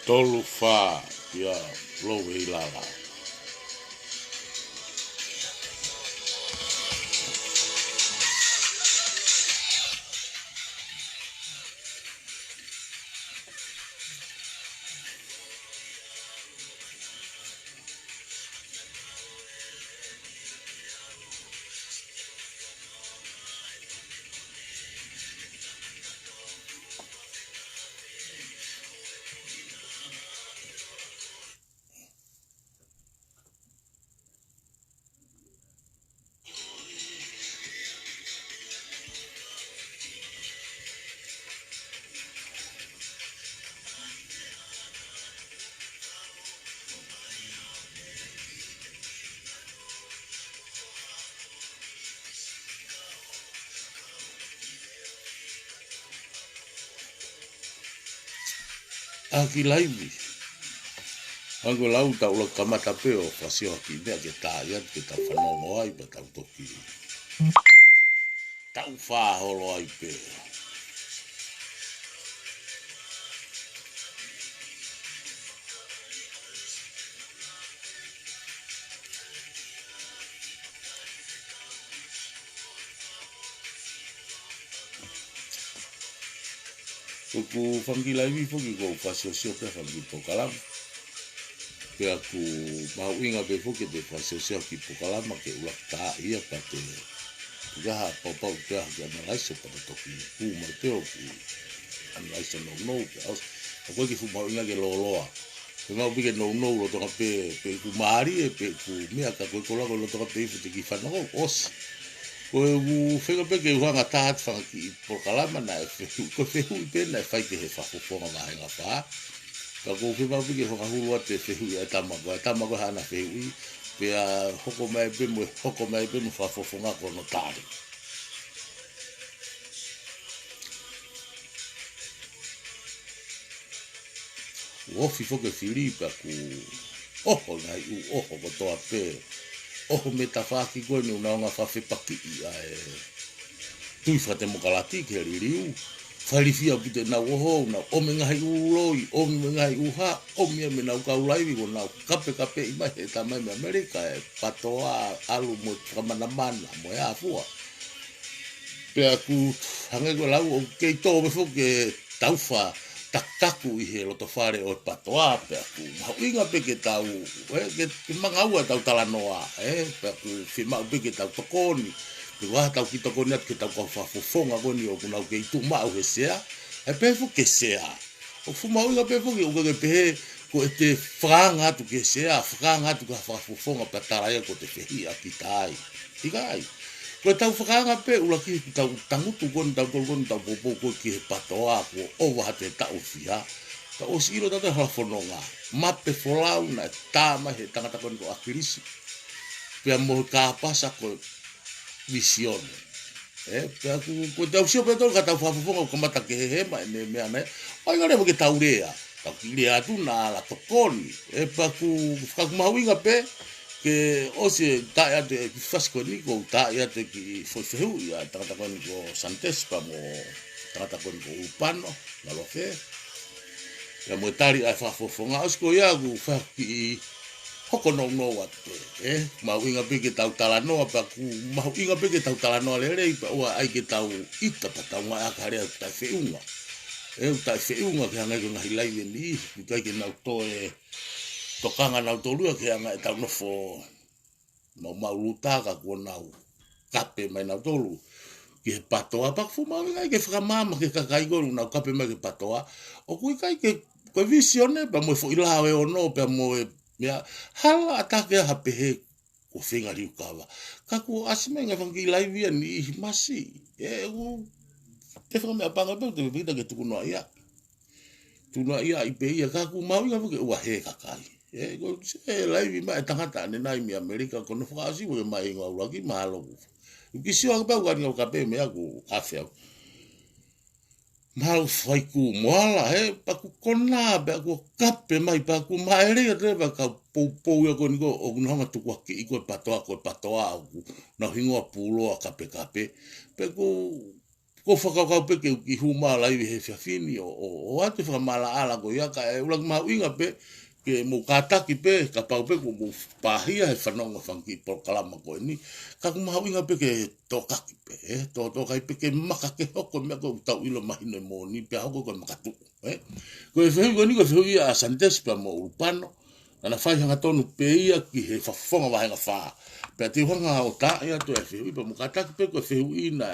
tolu whā ia lou i lala. Aki laivi. Ango lau tau la kamata peo fasio ki mea ke tāia ke tau whanongo ai pa tau toki. Tau whāholo ai peo. Ku whangi laivi foki ko fasio sio pe whangi pokalama. Pea ku mau inga pe foki te fasio sio ki pokalama ke ulak tā ia pa te gaha papau pea ki analaiso pa te toki. Ku mai peo ki analaiso no pe aus. A koe ki fu mau inga ke loloa. Pe mau pike no lo toka pe ku maari e pe ku mea ka koe kolako lo toka pe ifu te ki whanako osi. Koe u whenga pe ke uhanga tāhat whanga ki pokalama na e whehu. Koe whehu i pēna e whaite he whakoponga mahenga pā. Ka kou whenga pike whakahurua te whehu i a tamako. A tamako hana whehu i. Pea hoko mai pēmu whafofonga kono tāre. Uofi whoke whiripa ku oho ngai u oho ko toa pē. Oho me ta whaki koe ni unaonga whawhepaki i a e tui whate mokalati ke ririu. Whairifia ki te nau oho, nau ome ngai uroi, ome ngai uha, ome me nau kaulaiwi ko nau kape i mai he tamai me Amerika e patoa alu mo kamanamana mo e afua. Pea ku hange ko lau o kei tō me whoke tauwha takaku i he loto whare o patoa pea ku mauinga pe ke tau ke mangaua tau talanoa pea ku whimau pe ke tau tokoni ke waha tau ki tokoni at ke tau kau whafofonga koni o kunau ke itu mau he sea e pe fu ke sea o fu mauinga pe fu ke uke ke pehe ko e te whanga atu ke sea whanga atu ka whafofonga pe taraia ko te whehia ki tai ikai ko tau whakanga pe ula ki tau tangutu koni tau kolkoni tau popo ko ki he patoa ko owa te tau whia. Ta o si ilo tata halafononga. Mape folau na e tāma he tangata koni ko akirisi. Pea mo ka pasa ko visione. Pea ko tau sio pe tolu ka tau whafofonga ko mata ke he hema ene mea ne. Ai ngare mo ke tau rea. Tau ki rea tu na la tokoni. Pea ku whakakumawinga pe. Ke ose taia te ki fasko ni ko taia te ki foifu ia tangata kon ko santes pa mo tangata kon ko upano na lofe ya mo tari a fafofonga asko ia gu fa ki hoko no ate mau inga pe ke tau tala no pa ku mau inga pe ke tau tala no le pa wa ai ke tau ita pa tau ma akare ta feunga ta feunga ke anga ko na hilai ni ka ke na to tokanga nau tolua ke anga e tau nofo no maulutaka ko nau kape mai nau tolu ke patoa pak fu mau ngai ke whakamama ke kakai gonu nau kape mai ke patoa o kui kai ke ko visione pa mo fo ilawe o no pa mo mea hala atake hape he ko whinga riu kawa kaku asime ngai whangi laivia ni masi u te whakamea panga pe te pita ke tukunua ia tunua ia i pe ia kaku mau ngai ke ua he kakai ko se laivi mai tangata ne nai mi Amerika ko no fasi wo mai ngo lagi malo ki si o ba ngani o kape me aku afia mal fai ku moala pa ku kona ba ku kape mai pa ku mai ri te ba ka po yo ko ngo o no ma tu ko ki ko patoa ku na hingo pulo a kape pe ku ko whakakau peke ki huma lai he whiawhini o ate whakamala ala ko iaka e ulang mauinga pe ke mo kataki pe ka pau pe ko mo pahia he whanonga whanki por kalama ko ni ka ko mauinga pe ke tokaki pe to kai pe ke maka ke hoko mea ko tau ilo mahino mo ni pe hoko ko makatu ko e whehu ni ko whehu ia a Santes pa mo urupano ana whai hanga tonu pe ia ki he whafonga wahenga wha pe te hanga o ta ia to e whehu pa mo kataki pe ko whehu ina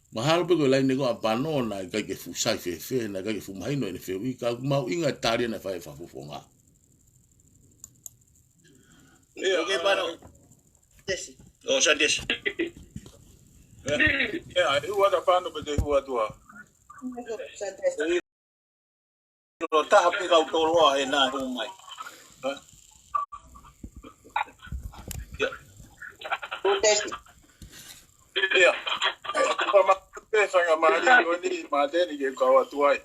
mahalo pe ko lai nego apano na kai ke fu sai fe na kai ke fu mai no ne fe wi ka mau inga tari na fa fa fonga okay pano desi o sa desi huwa da pano pe huwa tua lo ta pe ka to lo e na hu mai desi ya ma pe sanga ma ni ma de ni ke ka wa tua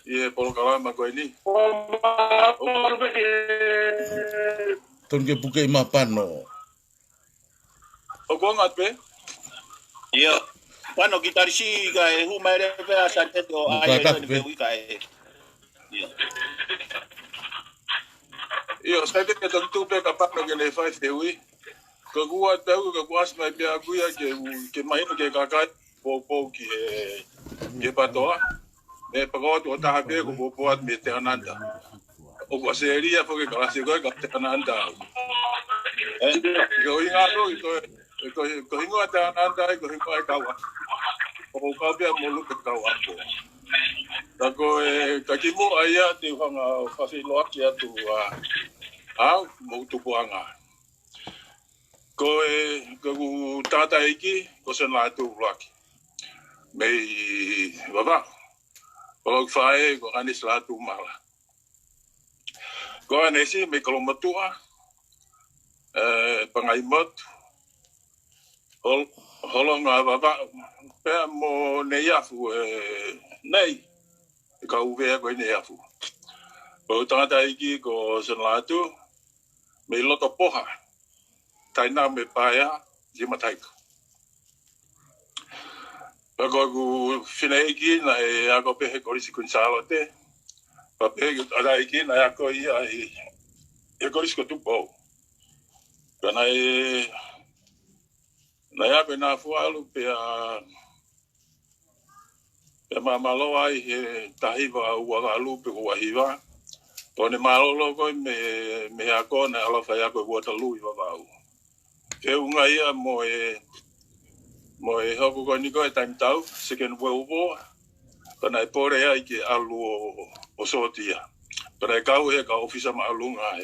e por kalama ko ni ton ke puke ma pano o ko ngat pe yo pano gitarisi ka e hu mai le pe a Santes o ai ni pe wi ka e yo sa de ke tu pe ka pano ke le fa fe wi ko gua tau ko guas mai pe aguia ke mai no ke ka po ki ke patoa e pago to ta pe ko po at me te ananda o ko seria porque que se go ka te ananda ko inga no ko inga te ananda ko inga ka wa o ka pe mo lu ka wa ko ta ko ka ki mo aya te hanga fa se lo ki atu mo tu puanga ko tata iki ko se na tu laki mei baba ko fai ko anis la tu mala ko anesi me ko matua pangai mot holonga baba pe mo ne yafu nei ka uve ko ne yafu ko tata iki ko se la tu me loto poha taina me paia di mataiko ko fina iki na ako pe ko risi kun salote pa pe ada iki na ako ia ko risi ko tu po kana na ya pe na fu alu pe mama lo ai tahiva wa alu pe wa hiva pone malolo ko me ako na ala fa ya ko wa talu wa ba ke unga ia mo hoku ko ni ko time tau second world war kana pore ai ke alu o sotia para ka o ka ofisa ma alunga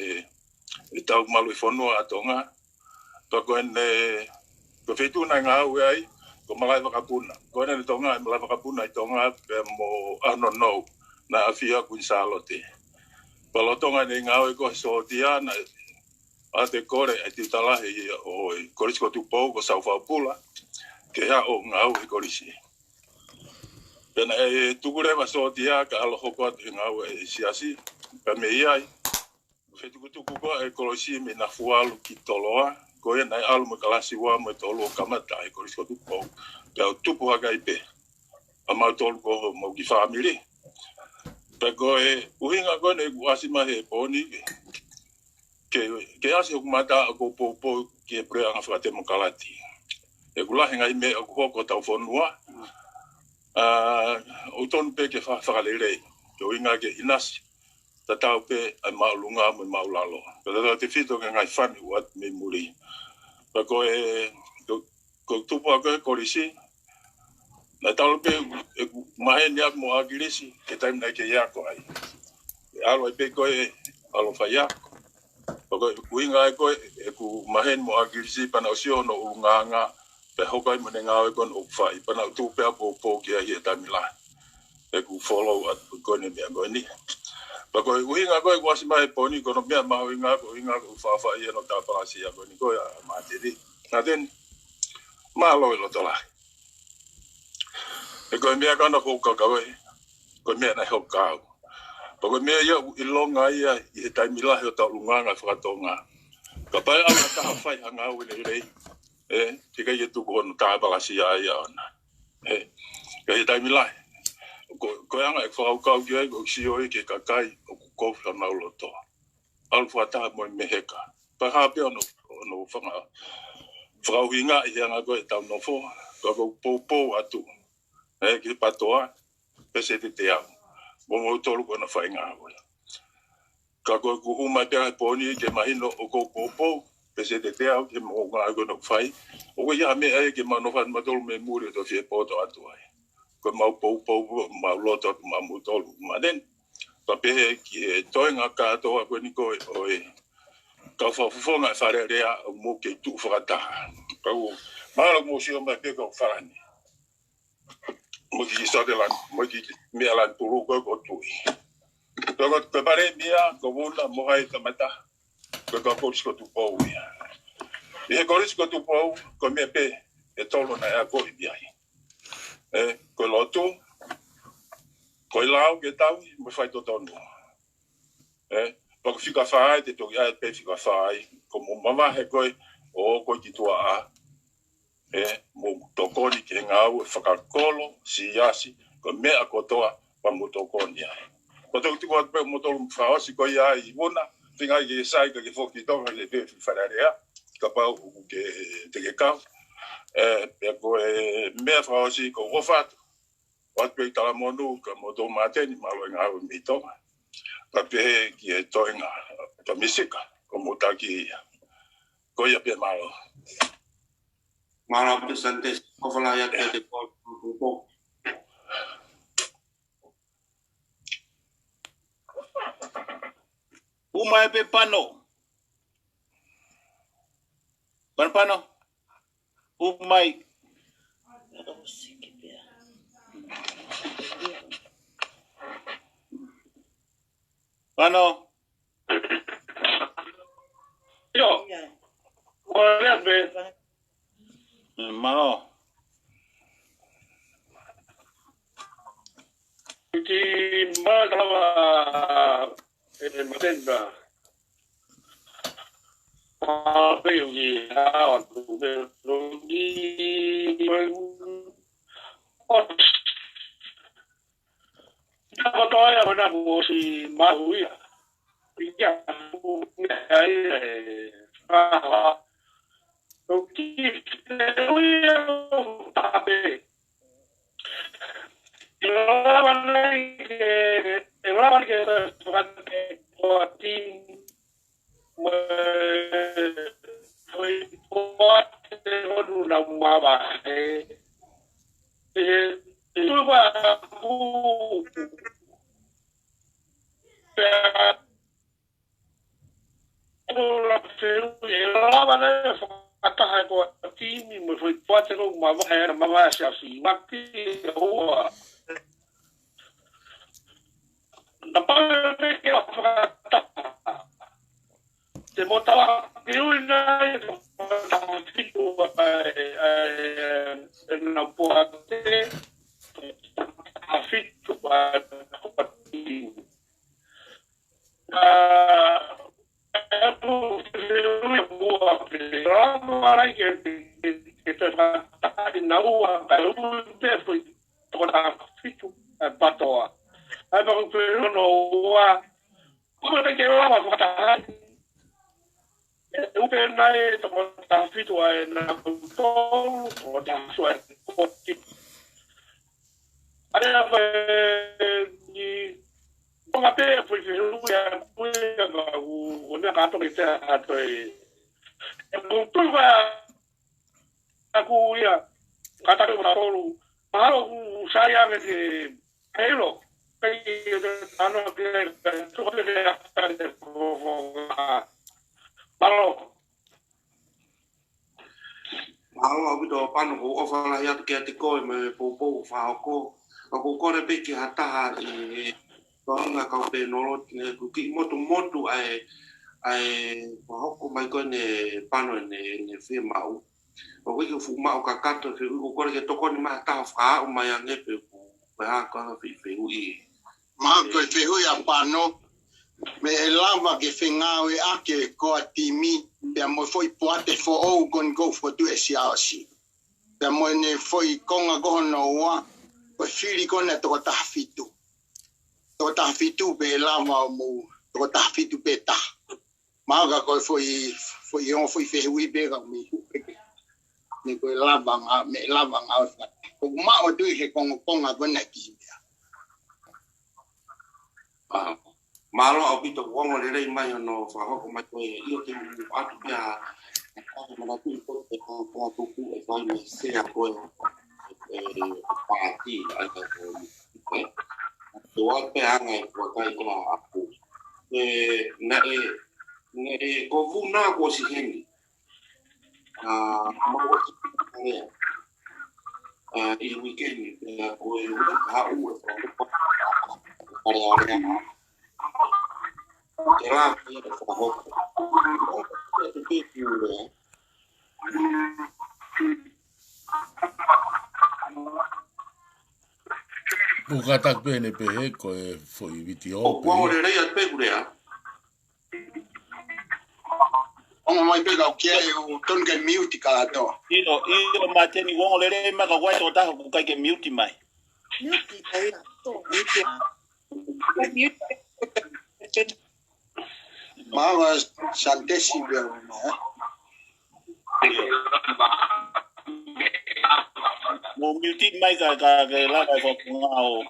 tau malu fono atonga to ko ko fetu na nga ai ko malai vakapuna ko ne tonga malai vakapuna tonga mo no na afia kun salote palo tonga ni nga ko sotia na ate kore e titala o korisco tu pouco sa fa pula ke ha o ngau e korisi pena tu kure va so dia ka alo hoko e ngau e siasi pa me ai fe tu ko e korosi me na fualu ki toloa ko e na alu me kalasi wa me tolo kamata e korisco tu pouco pe tu po ga ipe ama tolo ko mo ki family pe ko e uhinga ko ne asima he poni ke asi o mata ko po ke pre anga fate mo kalati e kula hinga me ko ko ta fonua o ton pe ke fa lele yo inga ke inas ta ta pe a maulunga mo maulalo pero te fito que ngai fan wat me muri pa ko ko tu po ko risi na ta pe mai ni mo agilisi ke time na ke ya ko ai alo pe ko alo fa ya ko winga ko ku mahen mo agirisi pana osio no unganga pe hokai mo nga ko no fai pana tu pe po ki ai ta mila ku follow at ko ne me go ni pa ko winga ko wasi mai poni ko no me ma winga ko fa ia no ta para si ko ni ko ya ma tiri na den ma lo tola ko me ka no ko ko me na ho ka ko me ia ilonga ia i ta mila ho ta unganga fa tonga ka pai ala ta fai anga wele rei ke ka yetu ko no ta bala si ai ana Kaya tayo milay. Kaya nga, whakau ki ai, o si oi ke kakai, o kukofi o nauloto. Alfuata mo meheka. Pahape ono whakauhinga i hanga koe tau nofo, kako poupou atu. Ki patoa, pese te au. Mo tolu kona whainga koe. Kako ku umai pera poni ke mahino o kou poupou, pese te au, ke mo ngā koe no whai. O koe ia me ai ke manofan matolu me muri to fie poto atu ai. Ko mau poupou, mau loto, mau mutolu. Ma den, pa pehe ki e toenga katoa koe ni koe oe. Ka whafufonga e whare rea mo ke tu whakataha. Kau, mahalo mo si o mai peka o wharani. Mo ki Sutherland, mo ki Mealan Turu koe ko tui. Kau ka pare mia, ko wuna mo hai tamata. Kau ka koris ko tu pou ia. I he koris ko tu pou, ko mea pe, e tolo na ea koe biai. Ko lotu, ko lau ke tau, mo whai to tonu. Pako whika whaai, te toki ai pe whika whaai, ko mo mama he koe, o koe ki tua a. Mo tokoni ke ngau, e whakakolo, si yasi, ko mea kotoa, pa mo tokoni ai. Ko toki tiko atu pe mo tolu mwhaosi koe ai i wuna, whingai ke sai ka ke whoki tonga le pe whararea, ka pau ke te ke kau. Pea koe mea whaosi ko wofatu, wat pe tala monu, ka mo tō mateni, malo e ngau mi tonga. Pa pehe ki e toenga, pa misika, ko mo taki ia. Ko ia pe malo. Malo pe sante, ko whala ia ke te kō. Umai pe pano. Pano. Umai. Pano. Yo. Olha bem. Mano. Di mana Matenda. Apa yang dia waktu di apa tahu ya benar si mahu ya. Iya, Marco fehui a pano me lava ke fengawe ake ko atimi pe mo foi poate fo o gon go for tu esiasi Te mo ne foi konga gono wa. Ko fili kona to ta fitu. To ta fitu be lama mo. To ta fitu be ta. Maga ko foi on foi fe wi be ga mi. Ni ko lava me lava au. Ko ma o tu he konga gona ki. Malo au pito wongo le rei mai no fa ho ko mai ko io ke atu ya mana tu ko ko ku e vai me se a ko parti ai ka ko to wa pe anga ko kai ko aku na ko vu na ko si hendi ma ko si i weekend ko ha u ko para Kira dia berfaham. Itu dia. O katak bene pe ko e foi vitio. O qual era ia pe gurea. O mai pe ga ke o ton ke mute ka to. Ino mateni wong le ma ka wai to ta ku ka ke mute mai. Mute ai to mute. Mama santesi be no. Mo mute mai ka la ka ko ngao.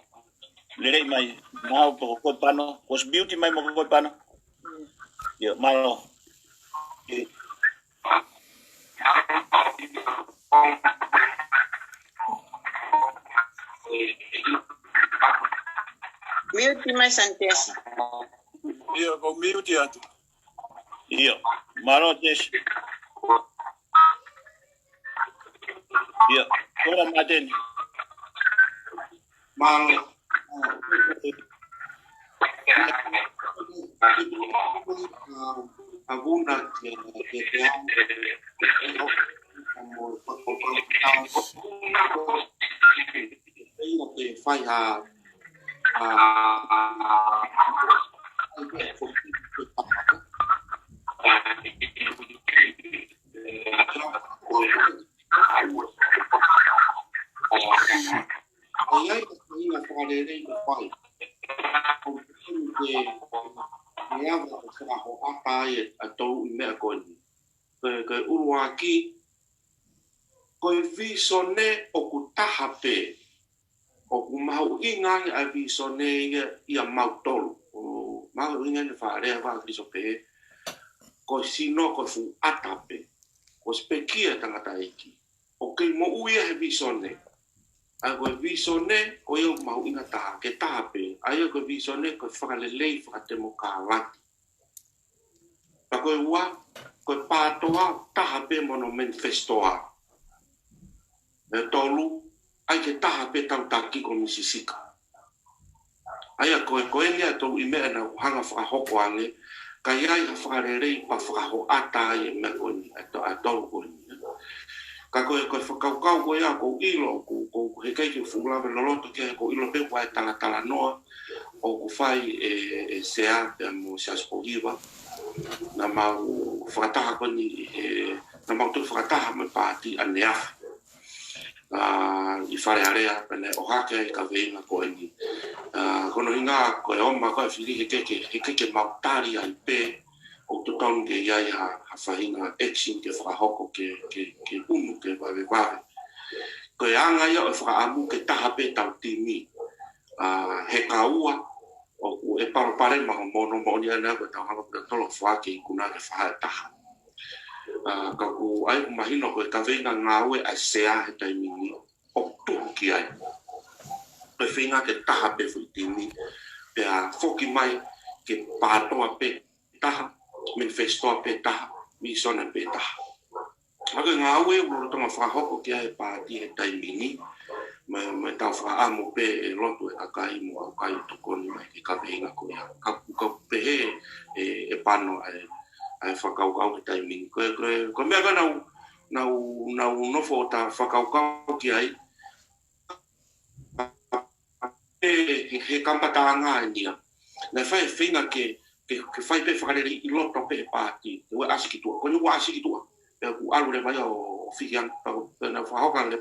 Le mai ngao ko pano, ko mute mai mo ko pano. Yo malo. Mute mai santesi. Ia ko mute atu. Yo malo des. Yo ora mateni. Malo. Agunda que como que faz a ke uruaki ko visone o kutahape o kumau inga a visone ia mautolu o mau inga ne fare va krisope ko sino ko fu atape ko spekia tangata iki o ke mo uia he visone a ko visone ko yo mau inga ta ke tape ayo ko visone ko fakalelei fakatemo kalati pa ko wa ko patoa tahape mono manifestoa e tolu ai ke tahape tau taki ko misisika ai ko elia to ime na hanga fa hoko ane kai ai fa rerei pa fa ho ata e me ko ni to ko ni ka ko fa ka ya ko ilo ko he kai ke fula me loto ke ko ilo pe pa tala no o ko fai sea mo se aspogiva na mau whakataha koni na mau tu whakataha me pāti anea i whare area pene o hake i ka veinga ko eni kono hinga ko e oma ko e whiri he keke mau tari ai pē o tu taunge iai ha whahinga action ke whakahoko ke unu ke wawe ko e anga ia o whakaamu ke taha pē tau timi he kaua o e pare ma mono moni ana ko ta ha ko tolo fa ke kuna ke fa ta ka ku ai imagino ko ka venga ngawe a sea he taimini o tu ki ai pe finga ke ta pe futini pe a foki mai ke pato a pe ta manifesto pe ta mi sona pe ta ma ke ngawe mo to ma fa ho ke ai pa ti he taimini me tau wha amo pe e lotu e kakai mo au kai tukoni mai ke kapenga ko ia. Ka pehe e pano ai whakaukau ke taimini. Ko mea ka nau nofo ta whakaukau ki ai. He kampataanga e nia. Nei whai whinga ke whai pe whakareri I loto pe pāti. Te ua asikitua. Ko ni ua asikitua. Pea ku alu re mai o o fian na whahoka le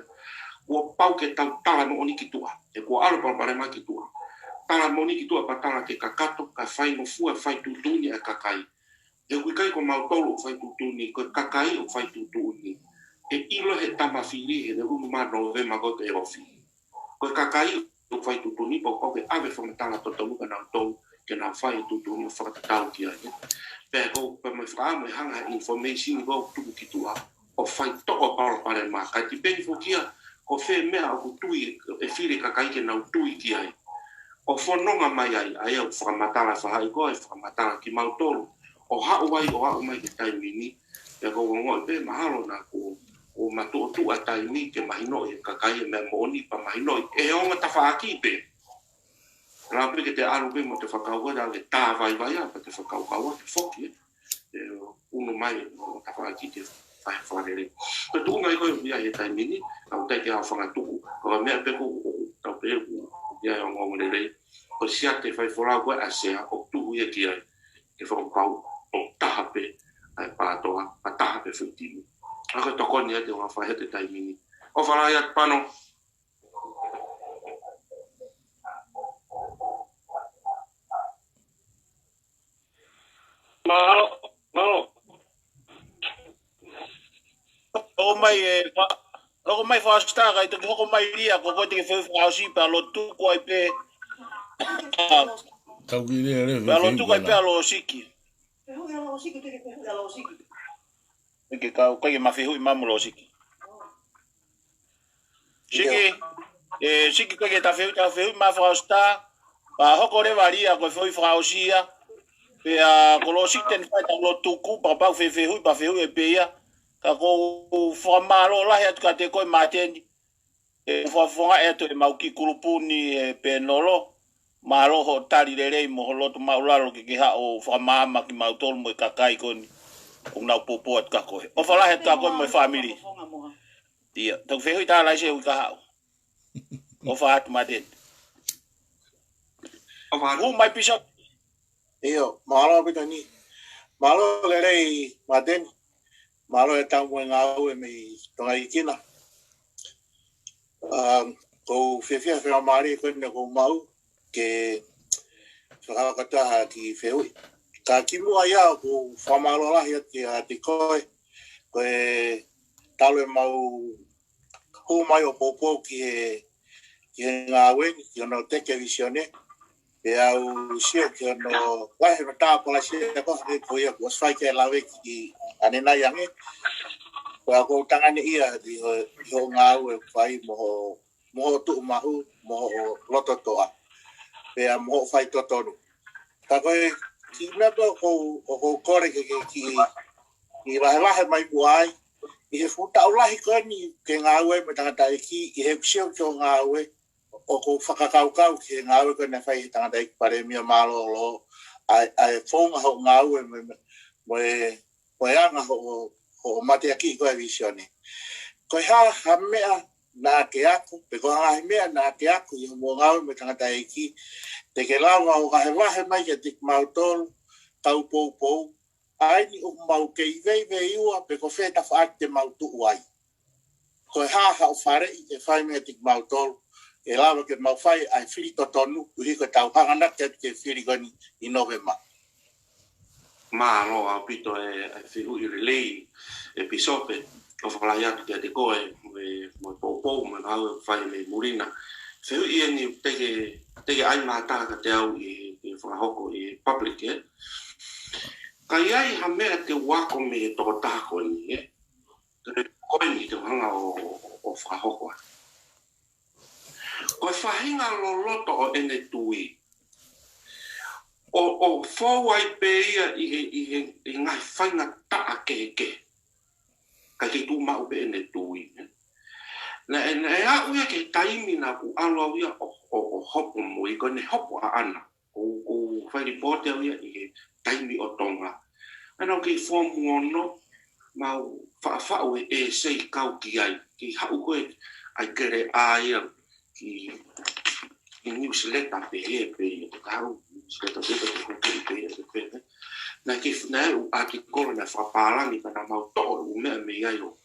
ua pau ke tau tala mo oni ki tua e kua alo pale mai ki tua tala mo ni ki tua pa tala ke kakato ka fai mo fua fai tutuni e kakai e kui kai ko mautolo fai tutuni ko kakai o fai tutuni e ilo he tama fili he de unu ma novema ko te ofi ko kakai o fai tutuni po ko ke ave fo tala to tolu kana to ke na fai tutuni fo ta tau ki ai pe ko pe me fra me hanga information go tu ki tua o fai to o pale ma ka ti ben fo kia ko fe me a ko tui e fili kakai ke na tui ki ai o fononga mai ai o whakamatara whahai koe, whakamatara ki mautoro. O hau mai ke taimini, e ko ngoi pe mahalo na ko matu tu a taimi ke mahino e kakai e me moni pa mahino e onga ta whaaki pe. Rā pe ke te aru pe mo te whakaua da le tā vai a pa te whakaukaua te whoki e uno mai o ta whaaki te whakarere. Ko tu ngai koe via e taimini, au te ke hao whangatuku, ko mea pe ko tau pe ia o ngomere o sia te fai fora ko asea o tu ia ki ai ke fo pau o tahape ai patoa a tahape futimi aka to kon ia te wa fa hete taimini o fara ia pano Malo. O mai fa sta ga te ko mai ria ko te fe fa si pa lo tu ko ai pe Kau ki re lo tu ko ai pe lo siki ke ka ko ke ma fe hui mamu lo siki siki ko ke ta fe ma fa sta pa hoko re varia ko foi fa osia pe a ko lo siki ten fa lo tu ku pa fe hui pa fe hui e pe ia ka ko formalo la ya ka te ko mateni e fonga e to e mau ki kurupuni e penolo malo ho tali lele mo lo to maulalo ki ha o formama ki mau tol mo kakai koni una popo at ka ko o fala het ka ko mo family dia to fe ta la se ka ha o fa at maten o fa o mai pisa Io, malo bitani. Malo lele maten. Malo e tau mo ngau e me tonga ikina. Ko fefia fea mari ko ne ko mau ke whakakataha ki wheui. Ka kimu aia ko whamalo lahi ati a te koe ko e talo e mau hu mai o popo ki he ngā weni ki ono teke visione e au sio ki ono lahi no tāpala sia ko he ko ia ko swai ke lawe ki anena yange ko ko tangane ia di ho ngau e fai mo tu mahu mo loto toa pe a mo fai totonu ta ko ki na to ko kore ki lahe mai buai i he futa ulahi ko ni ke ngau e me tangata ki i he sio ko ngau e o ko whakakaukau ki ngau e ko na fai tangata i pare mia malo lo ai fonga ho ngau e mo anga ho mate aki ko e visione ko ha mea na ke aku pe ko ha mea na ke aku i mo ngau me tangata ki te ke lava o ka he mai ke tik mautol tau pou ai ni o mau ke vei ua pe ko feta fa te mautu uai ko ha o fare i fai me tik mautol e lava ke mau fai ai flito tonu u ko tau hanga ke firi goni i novema malo a pito e fiu i relay episope o fala ya te te koe mo popo mo na fai me murina fiu i ni te ai mata ka te au i fa hoko i public e kai ai ha me te wako me to ta ko ni e ko ni te hanga o fa hoko ko fa hinga lo loto o ene tui o fowai pe ia i ngai whainga taa ke ka ke tu mau pe ene tui na e a uia ke taimi na ku alo uia o hopo mo i kone hopo a ana o whairi pote uia i he taimi o tonga ana ke fomu ono mau whaafau e sei kau ki ai ki hau koe ai kere a ia ki newsletter pe pe kau Seta pe na ke na article na fa palangi na mau to o me me ia yo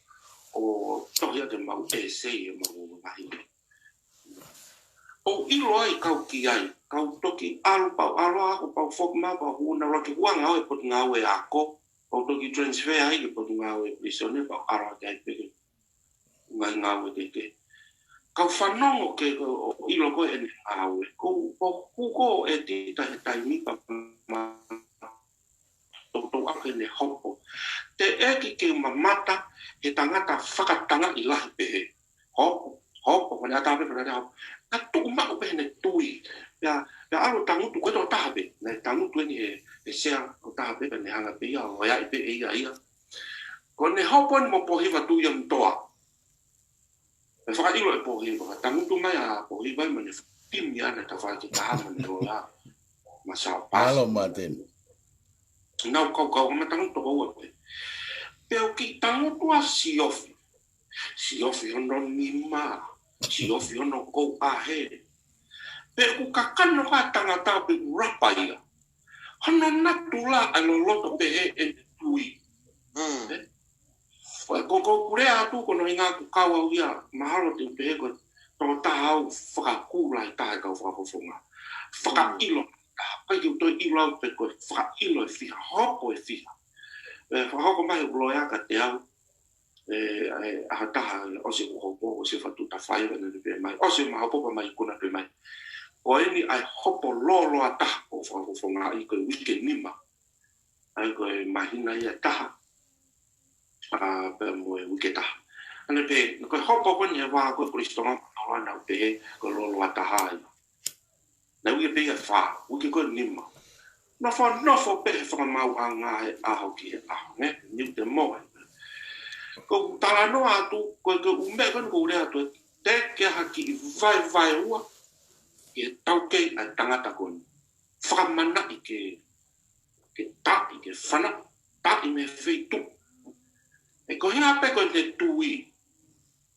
o tohia te mau e sei e mau mahi. O ilo ai kau ki ai, kau toki alu pau ako pau fokma pau huna roki huanga au e poti ngau e ako, o toki transfer ai ke poti ngau e prisone pau alo te ai peke ngai ngau e teke. Kau whanongo ke o ilo koe e ne ngau e, ko huko e ti tahi taimi pa tau ake ne hopo. Te eki ke mamata he tangata whakatanga i lahi pehe. Hopo, kone atape para te hopo. Ka tuku mako pehe ne tui. Pea alo tangutu koe tō tahape. Ne tangutu eni he sea o tahape pe ne hanga pe ia o ia i pe ia. Kone hopo ni mo pohiwa tui am toa. E whakailo e pohiwa. Tangutu mai a pohiwa i mane timi ana ta whaki tahama ni o ia. Masao pasi. Alo Martin. Nau kau ma tangutu koua koe. Peo ki tangutu a siofi. Siofi ono nima. Siofi ono kou ahe. Peo ku kakano ka tangata pe rapa ia. Hana natula ano loto pehe e tui. Ko kurea atu kono inga ku kawa ia. Mahalo te pehe ko tō tahau whakakula i tahe kau whakafofonga. Whakailo. Kai ki utoi ilo pe ko whakailo e fiha. Hopo e fiha. Whakako mai uloia ka te au. Ahataha o se uhopo o se whatuta whaiwa na pe mai. O se mahopopa mai kuna pe mai. O eni ai hopo lolo a taha o whakafofonga i koe wike nima. Ai koe mahina ia taha. Pe moe wike taha. Ane pe, koe hopo koni e waa koe kuristonga kawana pe koe lolo a taha ia. Na wike pe ia wha, wike koe nima. Nofo pe he whakamau a ngā he aho ki he aho, ne? Niu te moe. Ko talano atu, koe ume koe nuku ure atu, te ke haki i vai ua, i he tauke a tangata koe. Whakamana i ke ta, i ke whana, ta i me whei tu. E ko hinga pe koe te tui,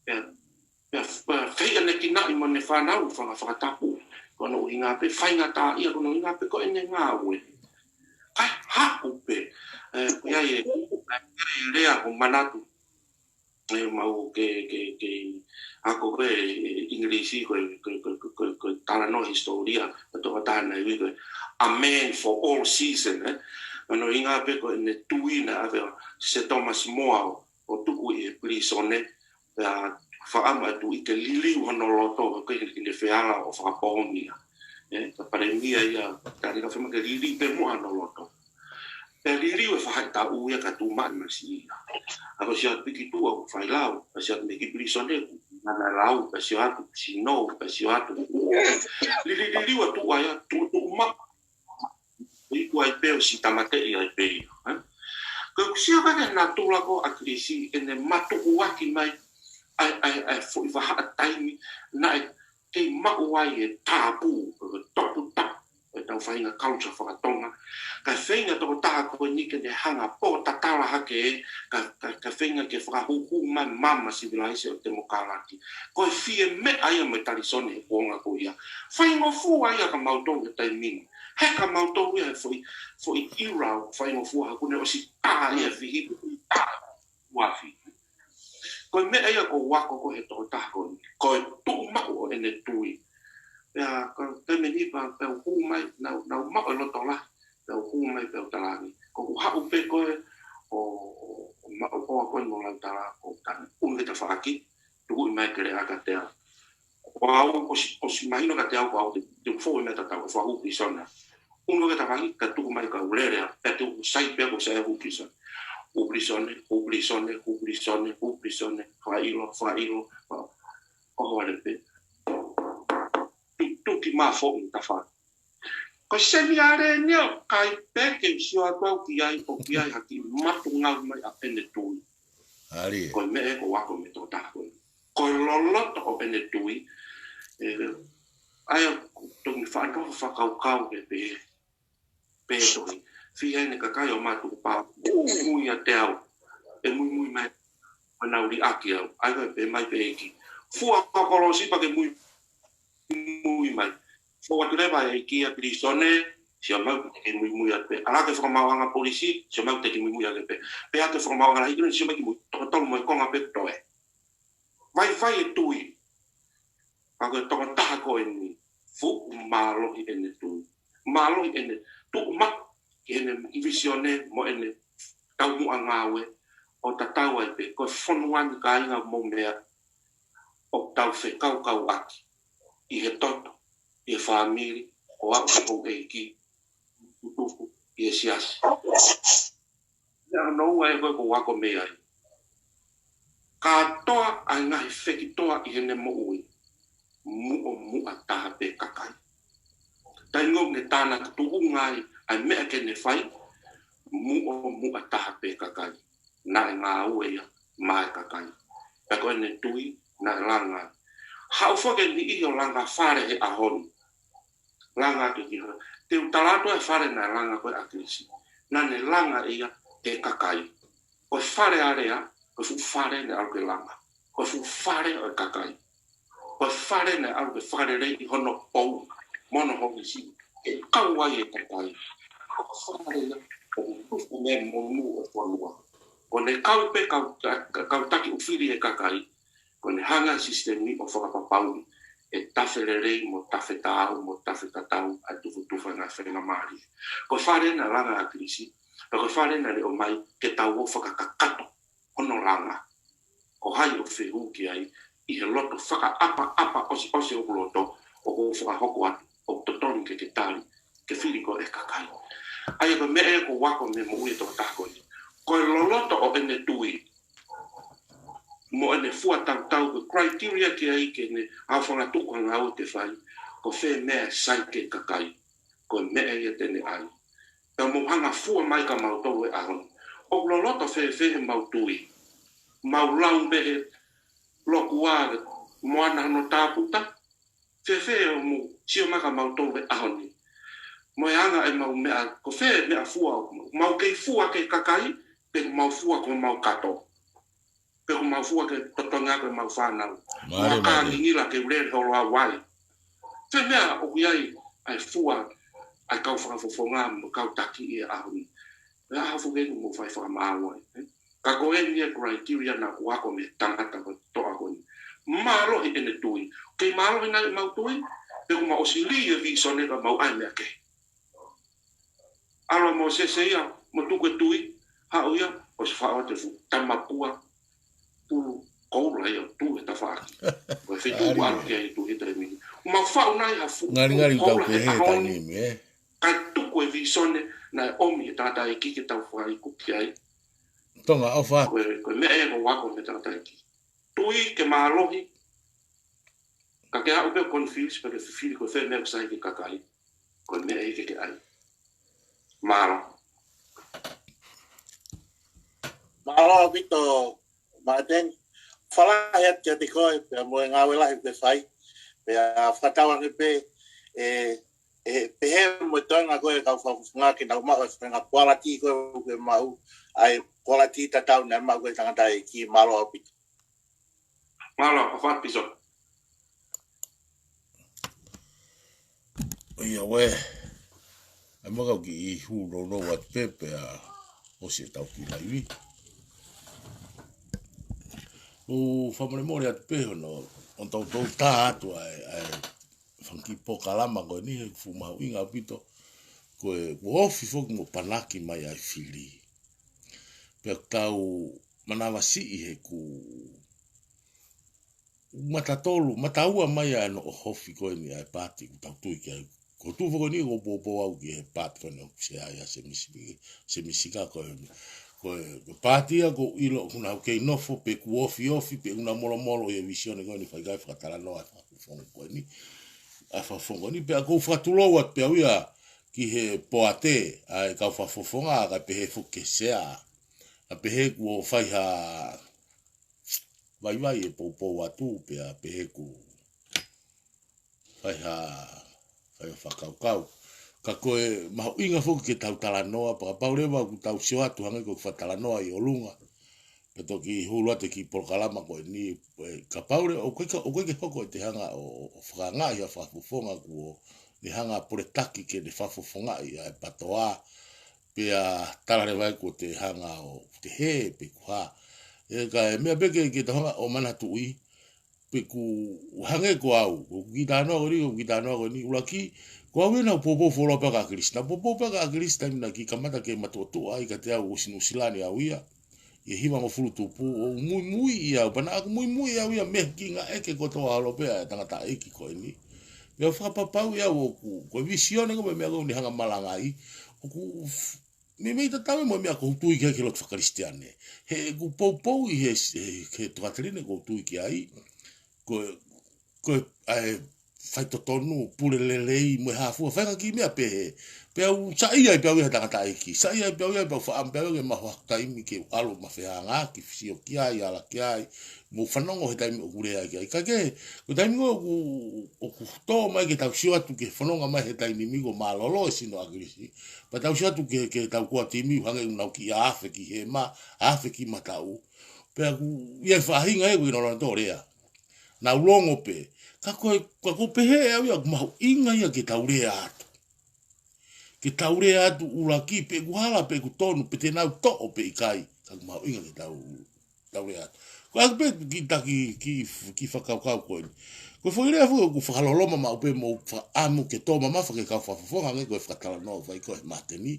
whei ane ki na i mone whanau, whakatapu. Kono hinga pe, whainga ta ia, kono hinga pe koe ne ngā ue. Kai haku pe, ia e rea o manatu, mau ke ako koe Inglesi koe talano historia, toka tahana iwi koe, a man for all season, ano inga pe koe ne tuina ave se Thomas More o tuku i prisone, whaama tu i ke liliu hano loto koe i ne whiala o whakapongia. Ka paremia ia, tari ka whema ke lili pe mua hano loto. Pe lili e whahai ta uia ka tu maan masi ia. Ako siat piki tua ku whailau, pa siat me ki prisone ku nana lau, pa siat sino, pa siat lili wa tu aia, tu umak. Iku ai peo si tamate ia ai peo. Ko siapa ke natula ko a krisi ene matu uaki mai ai foi va taimi na te mauai e tapu topu ta e tau whainga culture whakatonga ka whainga toko taha koe nike ne hanga po tatara hake ka whainga ke whakahuhu mai mama civilise o te mokalati koe fie me aia me tarisone e kuonga ko ia whainga fu aia ka mautonga taimini heka mautonga ia foi irau whainga fu hakune o si taha ia vihi taha wafi koe me aia ko wako ko he toko taha koe tu mako o ene tui. Pea te meni pa peo humai, nau mako e loto la, peo humai peo talani. Ko ku hau pe koe o mako koa koe mo lau tala o tana. Unge ta whaki, tuku i mai kere aka te au. Ko au, o si mahino ka te au ko au te ufoe me ta tau, o whahu pisona. Unge ta whaki, ka tuku mai ka urerea, pe te u sai pe ko sai hu pisona. Ubrisone, whailo, o hore pe. Tuki mafo i ta wha. Ko semi are neo, kai peke sio atau ki ai haki matu ngau mai a pene tui. Ali. Ko me e ko wako me tō tākoi. Ko loloto o pene tui. Aia tongi whanau whakaukau ke pe tui. Fia ene ka kai o matu pā. Mui a te au. E mui mai. Manauri aki au. Aia pe mai pe eki. Fua kakorosi pa ke mui mai. Fua tureba e ki a prisone. Sia mau te mui a pe. Ala ke whakamawanga polisi. Sia mau te mui a pe. Pe a ke whakamawanga hikuna. Sia mai ki mui. Tokatolu mo e konga pe toe. vai e tui. A koe tonga taha ko e ni. Fu malohi e ne tui. Malohi e ne tu mak e ne visione mo e ne tau mua ngawe o tatau ai pe. Koe fonuan ka inga mo mea o tau fe kau aki. I he toto, i he whamiri, o au e ki, utuku, i he siasi. Nea noua e koe ko wako mea ai. Ka toa ai ngahi wheki toa i he ne mo ui. Mua taha pe kakai. Tai ngok ne tāna ka tuku ngai ai mea ke ne whai. Mua taha pe kakai. Na e ngā ue ia, mai kakai. E koe ne tui, na e langa. Hau whake ni i o langa whare he ahonu. Langa ke ki hara. Te utalato e whare na langa koe akirisi. Na ne langa ia te kakai. Koe whare area, koe fu whare ne au ke langa. Koe fu whare o kakai. Koe whare ne au ke whare rei i hono pou. Mono hoki si. E kau ai e kakai. Whare ia. O me monu o whanua. Ko ne kau pe kau taki uwhiri e kakai. Ko ne hanga sistemi o whakapapauni. E tawhere rei mo tawe tāu, mo tawe tatau, a tufu ngā whenga maari. Ko whare na langa a krisi. Ko whare na reo mai ke tau o whakakakato. Hono langa. Ko hai o whehu ki ai. I he loto whaka osi o loto. O ko whakahoko atu. O totoni ke tāri. Ke whiriko e kakai. Ai ko mea e ko wako me mo ui to tako ni. Ko e loloto o ene tui. Mo ene fua tau ko criteria ki ai ke ne au whanga tuku ngā o te whai. Ko whē mea sai ke kakai. Ko mea ia tene ai. E mo hanga fua mai ka mautou e ahon. O loloto whē mau tui. Mau lau behe loku wāre moana no tāputa. Whē o mo sio maka mautou e ahoni. Mo e anga e mau mea, ko whē mea fua. Mau kei fua ke kakai, pe mau fua ko mau kato. Pe ko mau fua ke totonga ko mau whanau. Mau ka ningila ke ure holo Hawaii. Whē mea o iai ai fua, ai kau whakafofonga mo kau taki e ahoni. E ahafu kenu mo whai whakamāwai. Ka koe ni e criteria na wako me tangata ko toa koni. Mārohi ene tui. Kei mārohi nai mau tui, pe ko mau osili e visone ka mau ai mea ke. Alo mo se ia, mo tuke tui, hao ia, o se whao te fu, tamapua, pulu, koura ia, tu e ta whaaki. Ko e whetu alo kia e tu hita e mini. O mau whao nai ha fu, Ngari tau ke he tanimi, eh? Kai tuku e visone, na e omi e tata e kike tau whai kuki ai. Tonga, au wha. Ko mea e ko wako me tata e ki. Tui ke mālohi, ka ke hao peo confused, pa ke whiwhiri ko whē mea kusai ke kakai. Ko mea e ke ai. Malo. Malo Vito Martin. Fala het ke te koe pe mo nga wela he fai. Pe a fatawa pe pe he mo tonga koe ka nga ke na ma nga quality ko ke mau ai quality ta tau na ma koe tanga dai ki malo Vito. Malo afat piso. Ia we. Ai makau ki I huro no wat pepe a o se tau ki laiwi. O whamare mori at peho no, on tau tā atu ai whanki po kalama koe ni he fumau inga pito. Koe ofi foki mo panaki mai ai whiri. Pea tau manawa sii he ku matatolu, mataua mai ai no hofi koe ni ai pāti ku tau tui ki ai. Ko tu foko ni ko po au ki he pat kono se ai se misika ko patia ko ilo kuna ke nofo pe ku ofi pe una molo e visione ko ni fai gai fatala no a fongo ni pe ko fatulo wat pe ia ki he poate ai ka fofonga ka pe he foke sea a pe he ku fai ha vai e po atu pe a pe he ku fai ha ai whakaukau. Ka koe mahu inga fuku ke tau talanoa, pa paurewa ku tau sio atu hanga ko whatalanoa I olunga. Peto ki hulu ate ki polkalama koe ni, ka paure, o koe ke hoko te hanga o whakanga I a whafufonga ku o ni hanga poretaki ke ne whafufonga I a patoa, pe a tarare vai ko te hanga o te he, pe ku ha. E ka mea peke ke te hanga o mana tui, pe ku hange ko au ku gitano ko ni ulaki ko au na popo folo pa ka krista popo pa ka krista na ki kamata ke matoto ai ka te au sinusilani au ia ye hiva mo fulu tupu mui ia pana aku mui ia me kinga eke ko to alo pe tanga ta iki ko ni me fa papa ia o ko visione ko me ko ni hanga malangai ku me ta tame mo me ko tu ke lo fa kristiane he ku popo i he ke to atrine ko tu ki ai ko ai fai to tonu pure lelei mo ha fu fa ki me pe u sai ai pe u ta ta iki sai ai pe u fa am pe u ma ho ta imi ke alo ma fe anga ki fisio ki ai ala ki ai mo fanongo he ta mi gure ai ka ke ko ta mi o ku to ma ke ta sio atu ke fanonga ma he ta mi go ma lolo sino agrisi pa ta sio atu ke ta ku ati mi hanga una ki afe ki he ma afe ki mata u pe ku ye fa hinga e no lo to rea na longo pe ka ko pe he au ya ma inga ia ke ta rea ke taure atu uraki pe guhala pe kutonu pe te nau to'o pe ikai ka mau inga ke taure atu ko ak pe ki whakaukau koe ko foi rea fu ku whakaloloma ma upe mo amu ke tō mama whake kau whafafonga ngai koe whakatala no vai koe mateni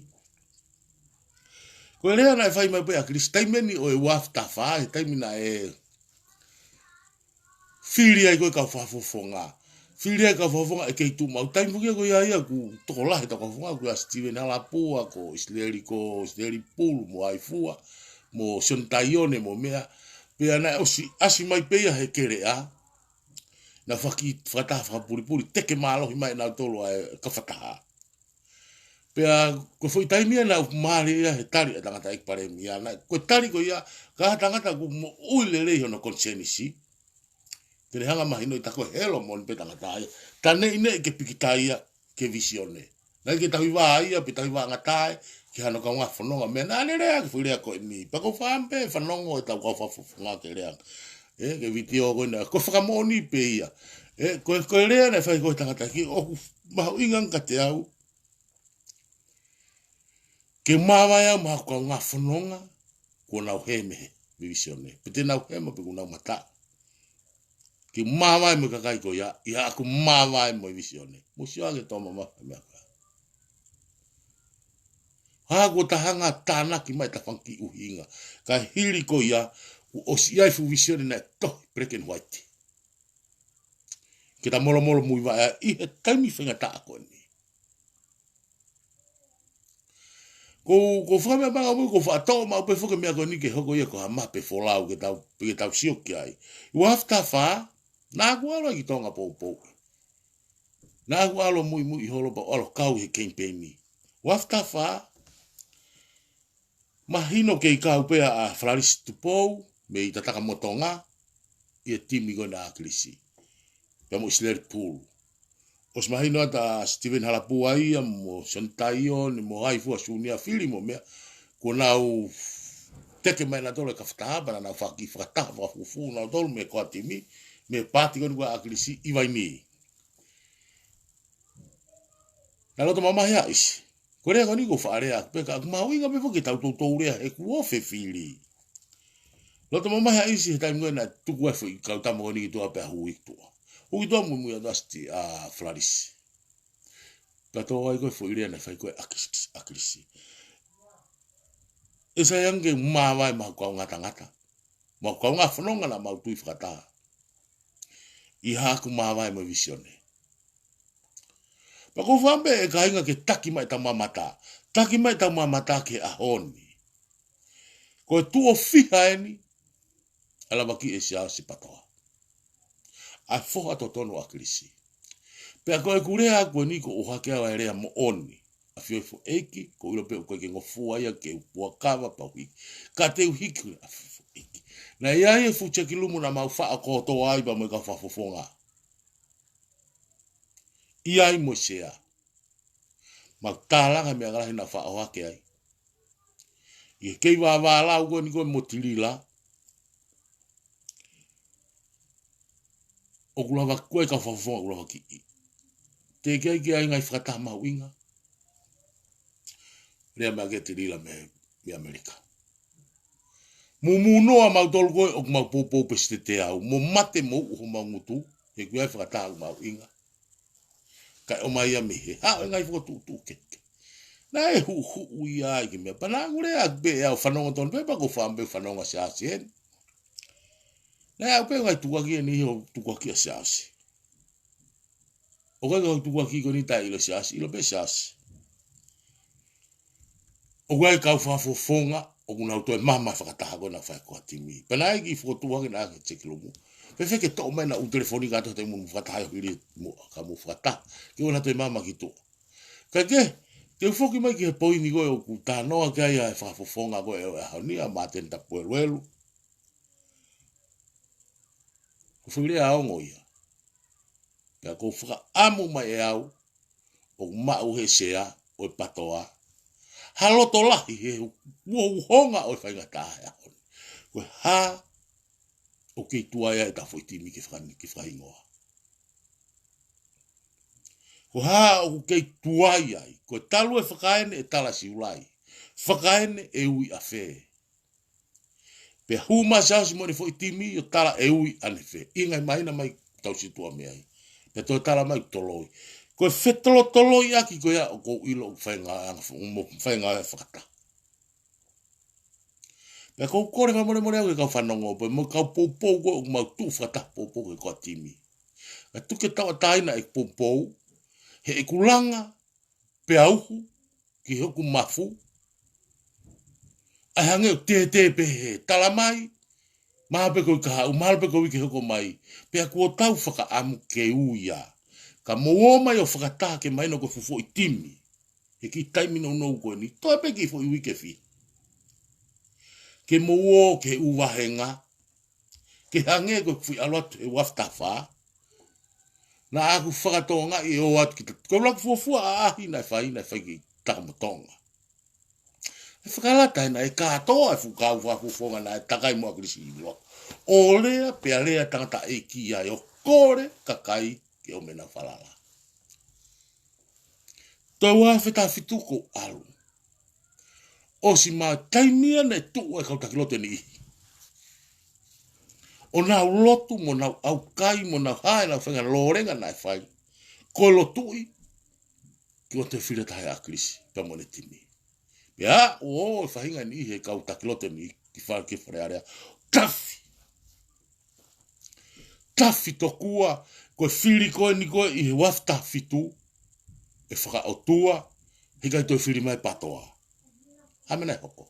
ko rea na e whai mai pe a Chris taimeni o e wafta wha e taimina e whiri ai koe kau whafafonga Filia ka fofonga e kei tu mau taim fukia ko ia ku toko lahe ta ka fofonga ku a Steven Halapua ko Isleri Pulu mo ai fua mo Sontaione mo mea pe ana asi mai pe he kere a na faki fata fa puri teke malo mai na tolo e ka fata pe ko foi taimia na mari he tari tanga ta pare mia na ko tari ko ia ka tanga ta ku mo uilele no konsenisi Te hanga mahino i tako helo mon pe tanga taia. Tane ine ke pikitaia ke visione. Nai ke tahi waa ia pe tahi waa ngatai ke hano ka ngā whanonga mea nane rea ke whirea koe ni. Pako whampe whanongo e tau kau whafunga ke rea. Ke vitio koe na. Ko whakamoni pe ia. Koe rea na whai koe tanga taiki. Oku mahu ingang ka te au. Ke mawai au mahu ka ngā whanonga. Ko nau hemehe visione. Pe te nau hema pe ko nau mataa. Ki mawai mo kakai ko ia aku mawai mo visione mo sia ke toma ma me ha ko tahanga tana ki mai ta fanki uhinga ka hiri ko ia o sia fu visione na to black and white kita molo mu va i he taimi fenga ta ko ni ko fa me ba ko fa to ma pe fo ke me ko ni ke hoko ia ko ma pe fo lau ke tau sio ki ai u afta fa na gualo ki tonga popo. Na gualo mui holo pa alo kau he campaign. Wafta fa mahino ke kau pe a Flaris Tupou me i tataka motonga i timi go na klisi. Pe mo Isleri Pulu. Os mahino ata Steven Halapua ia mo Sontaione mo haifu asunia fili mo mea ko nau teke mai na tole ka whataha na whaki whataha whafufu na tole me ko atimi me pati ko ngua akrisi i vai ni na loto mama ya is ko rea ko ni go fare a pe ka ma winga pe foki tau to rea e ku ofe fili loto mama ya is he time ngona tu ku foi ka ta mo ni to pe hui to mu adasti a Flaris ka to ai ko foi rea na fai ko akrisi esa yange ma vai ma ko ngata ma ko nga fononga na ma tu ifata I haku mawai mo visione. Pako whambe e ka inga ke taki mai ta mamata. Taki mai ta mamata ke ahoni. Ko e tuo fiha eni. Ala waki e siao si patoa. A foha to tonu a krisi. Pea ko e kurea ko ni ko uhakea wa erea mo oni. A fio fo eki. Ko ilo pe ko ke ngofua ia ke upuakawa pa hui. Ka te uhiku a fio eki. Na ia e fu chekilumu na mau faa ko to ai ba mo ka fafofonga. Ia i mo sea. Ma talanga me ngala na faa o hake ai. Ye kei wa la ugo ni ko motilila. O kula wa ko ka fafofonga kula ki. Te kei ki ai ngai fata ma winga. Rea ma ke tilila me Amerika. Mumunoa mautolu koe o mau popo peste te au. Mo mate mo uho maungutu. He kuai whakatahu mau inga. Kai o mai a mihe. Ha o ngai whakatu keke. Na e hu ia i ki mea. Panangure a be au whanonga tonu pepa ko whambe whanonga siasi hen. Na au pe ngai tuaki e ni ho tuaki a siasi. O kai kau tuaki ko ni tai ilo siasi. Ilo pe siasi. O kai kau whafofonga. O kuna auto e mama whakataha koe na whae koa timi. Panai ki whakotuangi na ake teki lomu. Pewheke tō mai na u telefoni kato te munu whakataha i hiri ka mu whakataha. Ki ona te mama ki tō. Kai ke ufoki mai ki he poini koe o ku tānoa kia ia e whafofonga koe e hauni a māten tapu e ruelu. Kuwhire a ongo ia. Kia kou whaka amu mai e au o mau he sea o e patoa. Haloto lahi he uohonga o e whainga tāhea. Koe ha o kei tuaia e tawhoi timi ki whaingoa. Koe ha o kei tuaia i. Koe talu e whakaene e tala si ulai. Whakaene e ui a whē. Pea huma saosi mo ne whoi timi o tala e ui ane whē. Ingai maina mai tau si tua mea i. Pea toi tala mai toloi. Koe whetolo i aki koe a o kou ilo whainga e whakata. Pea kou kore whamore au e kau whanongo, pe mo kau poupou koe o mau tū whakata poupou koe koa timi. Ka tuke tawa taina e poupou, he e kulanga, pe auhu, ki hoku mafu, ai hange o te pehe, tala mai, mahape koe kaha, mahape koe wiki hoko mai, pea kua tau whaka amu ke uia. Ka mooma yo whakataha ke maino ko fufo i timi. He ki taimi nou koe ni. Toi pe ki fo i wike fi. Ke moo ke uwahenga. Ke hange ko fui alot e waftafa. Na aku whakatonga i o at kita. Ko lak fufua a ahi nai whai ki takamotonga. E whakalata na e katoa e fukau wafufonga na e takai mua krisi i loa. O lea pe lea tangata e ki ai o kore kakai. Ke o mena whalala. Tau a wheta whituko alu. O si mā taimia ne tuu e kau takilote ni ihi. O nau lotu mo nau au kai mo nau hae nau whenga lorenga nai whai. Ko lotui. Ki o te whira tahe a krisi. Pea mone timi. Pea o whahinga ni ihi e kau takilote ni ki whare ke whare area. Tafi. Tafi tokua. Koe whiri koe ni koe i he wafta fitu, e whaka o tua, he kai toi whiri mai patoa. Hamena e hoko.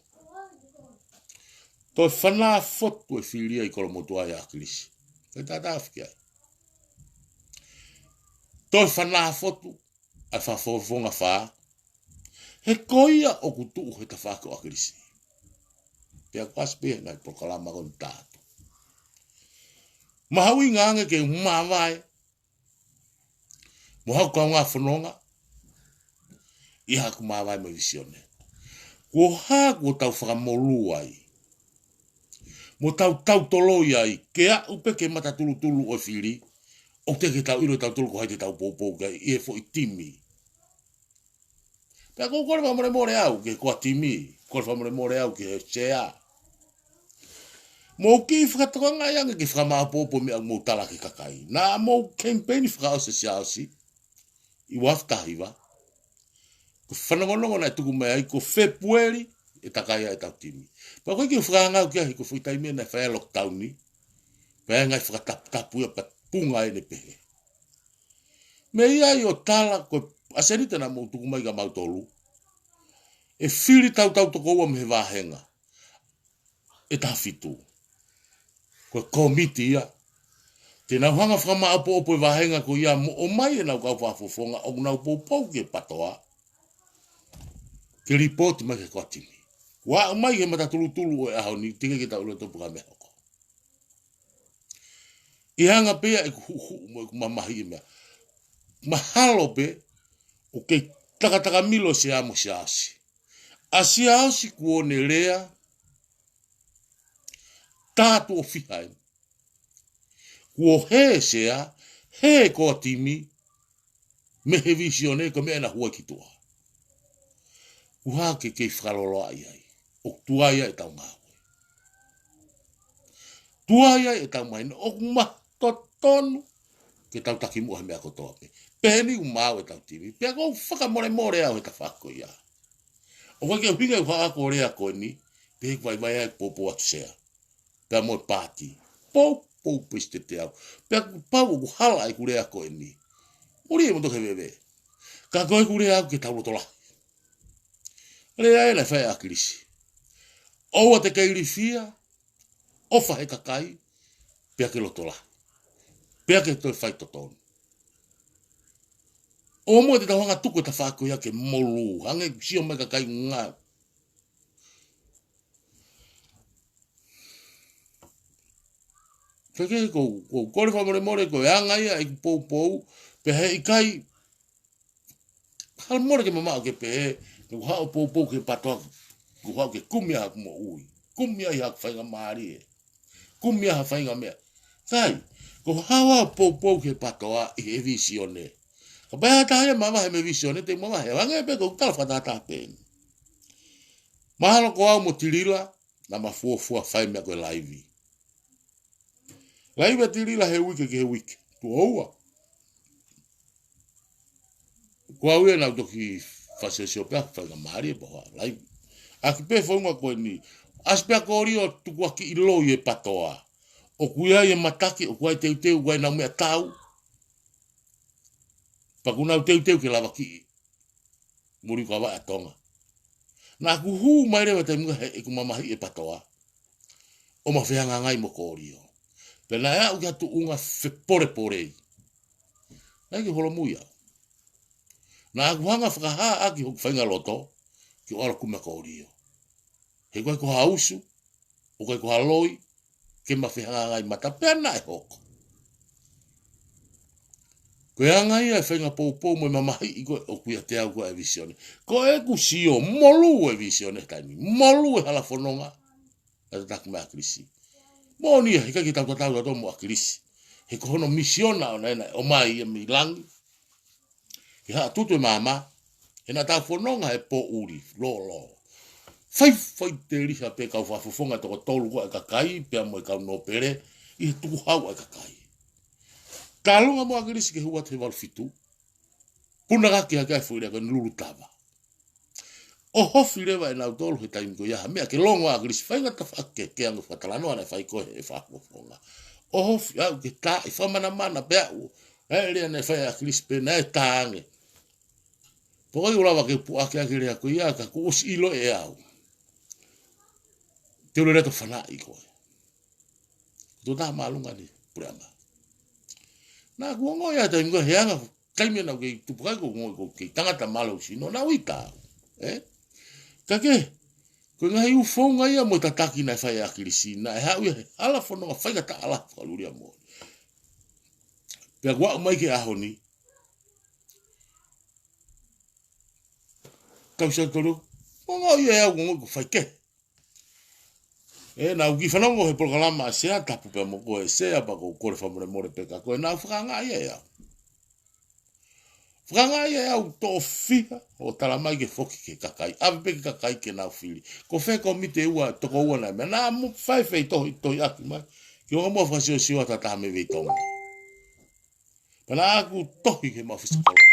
Toi whanā fotu e whiri ai kolo motua i a krisi. Kai tātā whiki ai. Toi whanā fotu, ai whawhonga whā, he koia o kutu he ta whako a krisi. Pea kwaspe ngai prokalama kon tātu. Mahaui ngange ke umawai, mo hau kau ngā whanonga, i haku mawai mo visione. Ko hā ko tau whakamolu ai. Mo tau toloi ai, ke a upe ke mata tulu o whiri, o te ke tau iro tau tulu ko hai te tau pōpō kai, i e fo i timi. Pea ko kore whamore more au ke koa timi, kore whamore more au ke sea. Mo ki whakatoanga ianga ki whakamā pōpō me au mō tala ke kakai. Nā mō campaign whakao se siasi, i waftahiwa, ko whanongonongo nai tuku mai ai, ko whepueri, e takaia e tau timi. Pa koe ki whakangau kia hi, ko whaitaimia nai whaia lockdowni, pa ngai whakatapu ia pa punga e ne pehe. Me ia i o tala, ko aserita na mō tuku mai ka mautolu, e whiri tau toko ua me he wāhenga, e ta fitu. Ko komiti ia, te nau hanga whama apo opo e wahenga ko ia mo o mai e nau kau whafofonga o nau pōpau ke patoa. Ke ripoti mai ke kotimi. Wa o mai he mata tulu o e ahau ni tige ke tau ule topu ka me hoko. I hanga pea e kuhu mo e kumamahi e mea. Mahalo pe o ke takataka milo se amo se asi. Asi asi kuone rea tātu o whihai. Kua he sea, he ko timi, me he visione ko me na hua ki tua. Kua ke whakalolo ai ai, o tuaia e tau ngāwe. Tuaia e tau mai o ma totonu ke tau taki mua mea kotoa pe. Peni u mau e tau timi. Pea kou whakamore au e ta whako ia. O wake au hinga u whaako rea koe ni, pe hek vai mai ai popo atu sea. Pea moe pāti. Pou piste te au. Pea pau o hala ai kurea koe ni. Uri e mo toke bebe. Ka koe kurea au ke tau rotola. Rea e lai whae a kirisi. Oua te kairi fia, ofa he kakai, pea ke lotola. Pea ke toi whai totonu. O mo te tawanga tuku ta whako ia ke molu. Hange sio mai kakai ngā. Kake ko kore whamore more ko e anga ia e pou, pe he i kai, hal more ke mamao ke pe he, ku hao pou ke patoa, ku hao ke kumia haku mo ui. Kumia i haku whainga maari e. Kumia ha whainga mea. Kai, ko hao pou ke patoa i he visione. Ka pai hata hea mama he me visione, te mama he wange pe ko tala whatata pēni. Mahalo ko au mo tirila, na mafuafua whai mea koe laivi. Lai wa tirila he wike ke he wike. Tu oua. Kua ue na utoki whasesio pia whainga maari e poha. Lai. Aki pe whaunga koe ni. Aspea kori o tukua ki ilo i e patoa. O kuia i e mataki, o kuai teuteu, kuai na mea tau. Pakuna teuteu ke lava ki. Muri kua wa atonga. Na kuhu mai rewa te mga he e kumamahi e patoa. O ma whianga ngai mo kori o. Pena ea uke atu unga fe pore. Nai ki holo muia. Na akuhanga whakaha aki hoku whainga loto, ki o ara kuma ka orio. He koe ko hausu, o koe ko haloi, ke mawhihanga ngai mata, pea nai hoko. Koe angai e whainga pou mo mamahi i koe o kuia te au koe e visione. Ko e ku sio, molu e visione taimi, molu e hala whanonga, e taku mea krisi. Monia, he kai tau mo a krisi. He ko hono misiona o mai e mi langi. He haa tutu e mama, he na tau whanonga e po uri, lo. Fai te riha pe kau whafufonga toko tolu ko e kakai, pea mo e kau no pere, i he tuku hau e kakai. Ka lunga mo a krisi ke hua te walfitu, puna kaki hake ai fuirea koe nulu tava. O hofi rewa e nau tolu he taimi ko iaha, mea ke longo a krisi, whainga ta whake ke angu whatalanoa na whai koe e whafufonga. O hofi au ke ta, i whamana pea u, e rea ne whai a krisi pe na e taange. Pokoi ulawa ke puake ake rea ko ia ka kuos ilo e au. Te ule reto whana i koe. Tō tā maalunga ni pureanga. Nā kua ngoi ata ingo heanga taimia nau kei tupukai ko ngoi ko kei tangata malau sino na wita. Ka ke, koe ngahi ufonga ia mo tataki na whai akirisi na e hau ia ala whanonga whainga ta ala whaluria mo. Pea kua umai ke aho ni, kau sa tolu, mongo ia au ngoi ko whaike. Na uki whanongo he programa a sea tapu pea mo koe sea pa ko kore whamore peka koe na whakanga ia au. Whakanga ia au tō whiha o talamai ke whoki ke kakai. Awe peke kakai ke nau whiri. Ko wheko mite ua toko ua nai mea. Nā mo whai tohi aki mai. Ki o mua whasio siwa tata me vei tonga. Pana aku tohi ke mawhisikolo.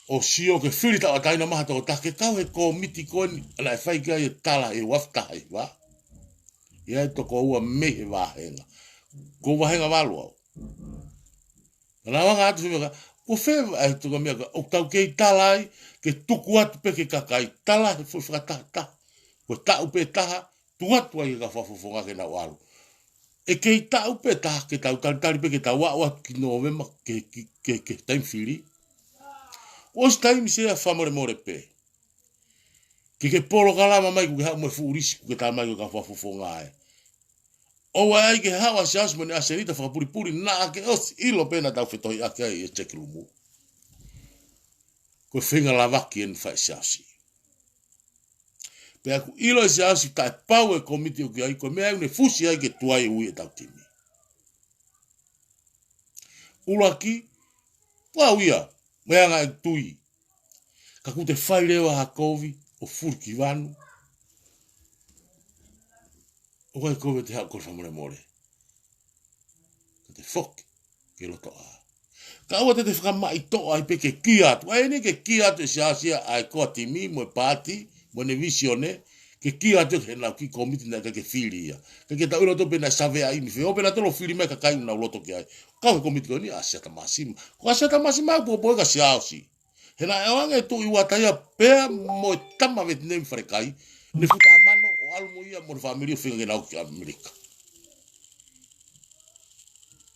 O sio ke whiri tawa taina maha toko take kau he ko miti koe ni. Ala e whai kia e tala e waftahi wa. Ia e toko ua mehe wahenga. Ko wahenga walu au. Pana wanga atu whimeka. Ko whewa ai tuka mea ka. O tau kei talai ke tuku atu peke kakai. Tala he fui whakataha. Ko tau pe taha. Tuatu ai ka whafufonga ke na walu. E kei tau pe taha ke tau tari peke tau wa ki novema ke time whiri. Os taimi sea whamore pe. Ke polo kalama mai ku ke hau mai fuurisi ku ke tā mai ku ka whafufonga ai. O ai ke hau a siasmo ni aserita whakapuripuri na ke os ilo pena tau whetohi ake ai e tekirumu. Koe whinga lavaki en whai siasi. Pea ku ilo e siasi tae pau e komiti o ki ai koe mea une fusi ai ke tuai ui e tau timi. Ulaki, wau ia. Mea ngai tui. Ka ku te whai rewa ha kovi o furki wanu. O koe koe te hao kore whamore more. Ka te whoki, ke loto a. Ka awa te whakamai toa ai pe ke kia atu. Ai ni ke kia atu e siasia ai koa timi, mo e pāti, mo ne visione, ke kia atu ke nau ki komiti na ka ke whiri ia. Ka ke tau loto pe na save ai ni whio, pe na tolo whiri mai ka kai na loto ke ai. Ka komiti ko ni a siata masima. Ko a siata masima po po ka siausi. He na ewange tu iwa taia pea mo e tama veti nemi wharekai, ne futa mano o almo ia mo familia whinga ke nau ki Amerika.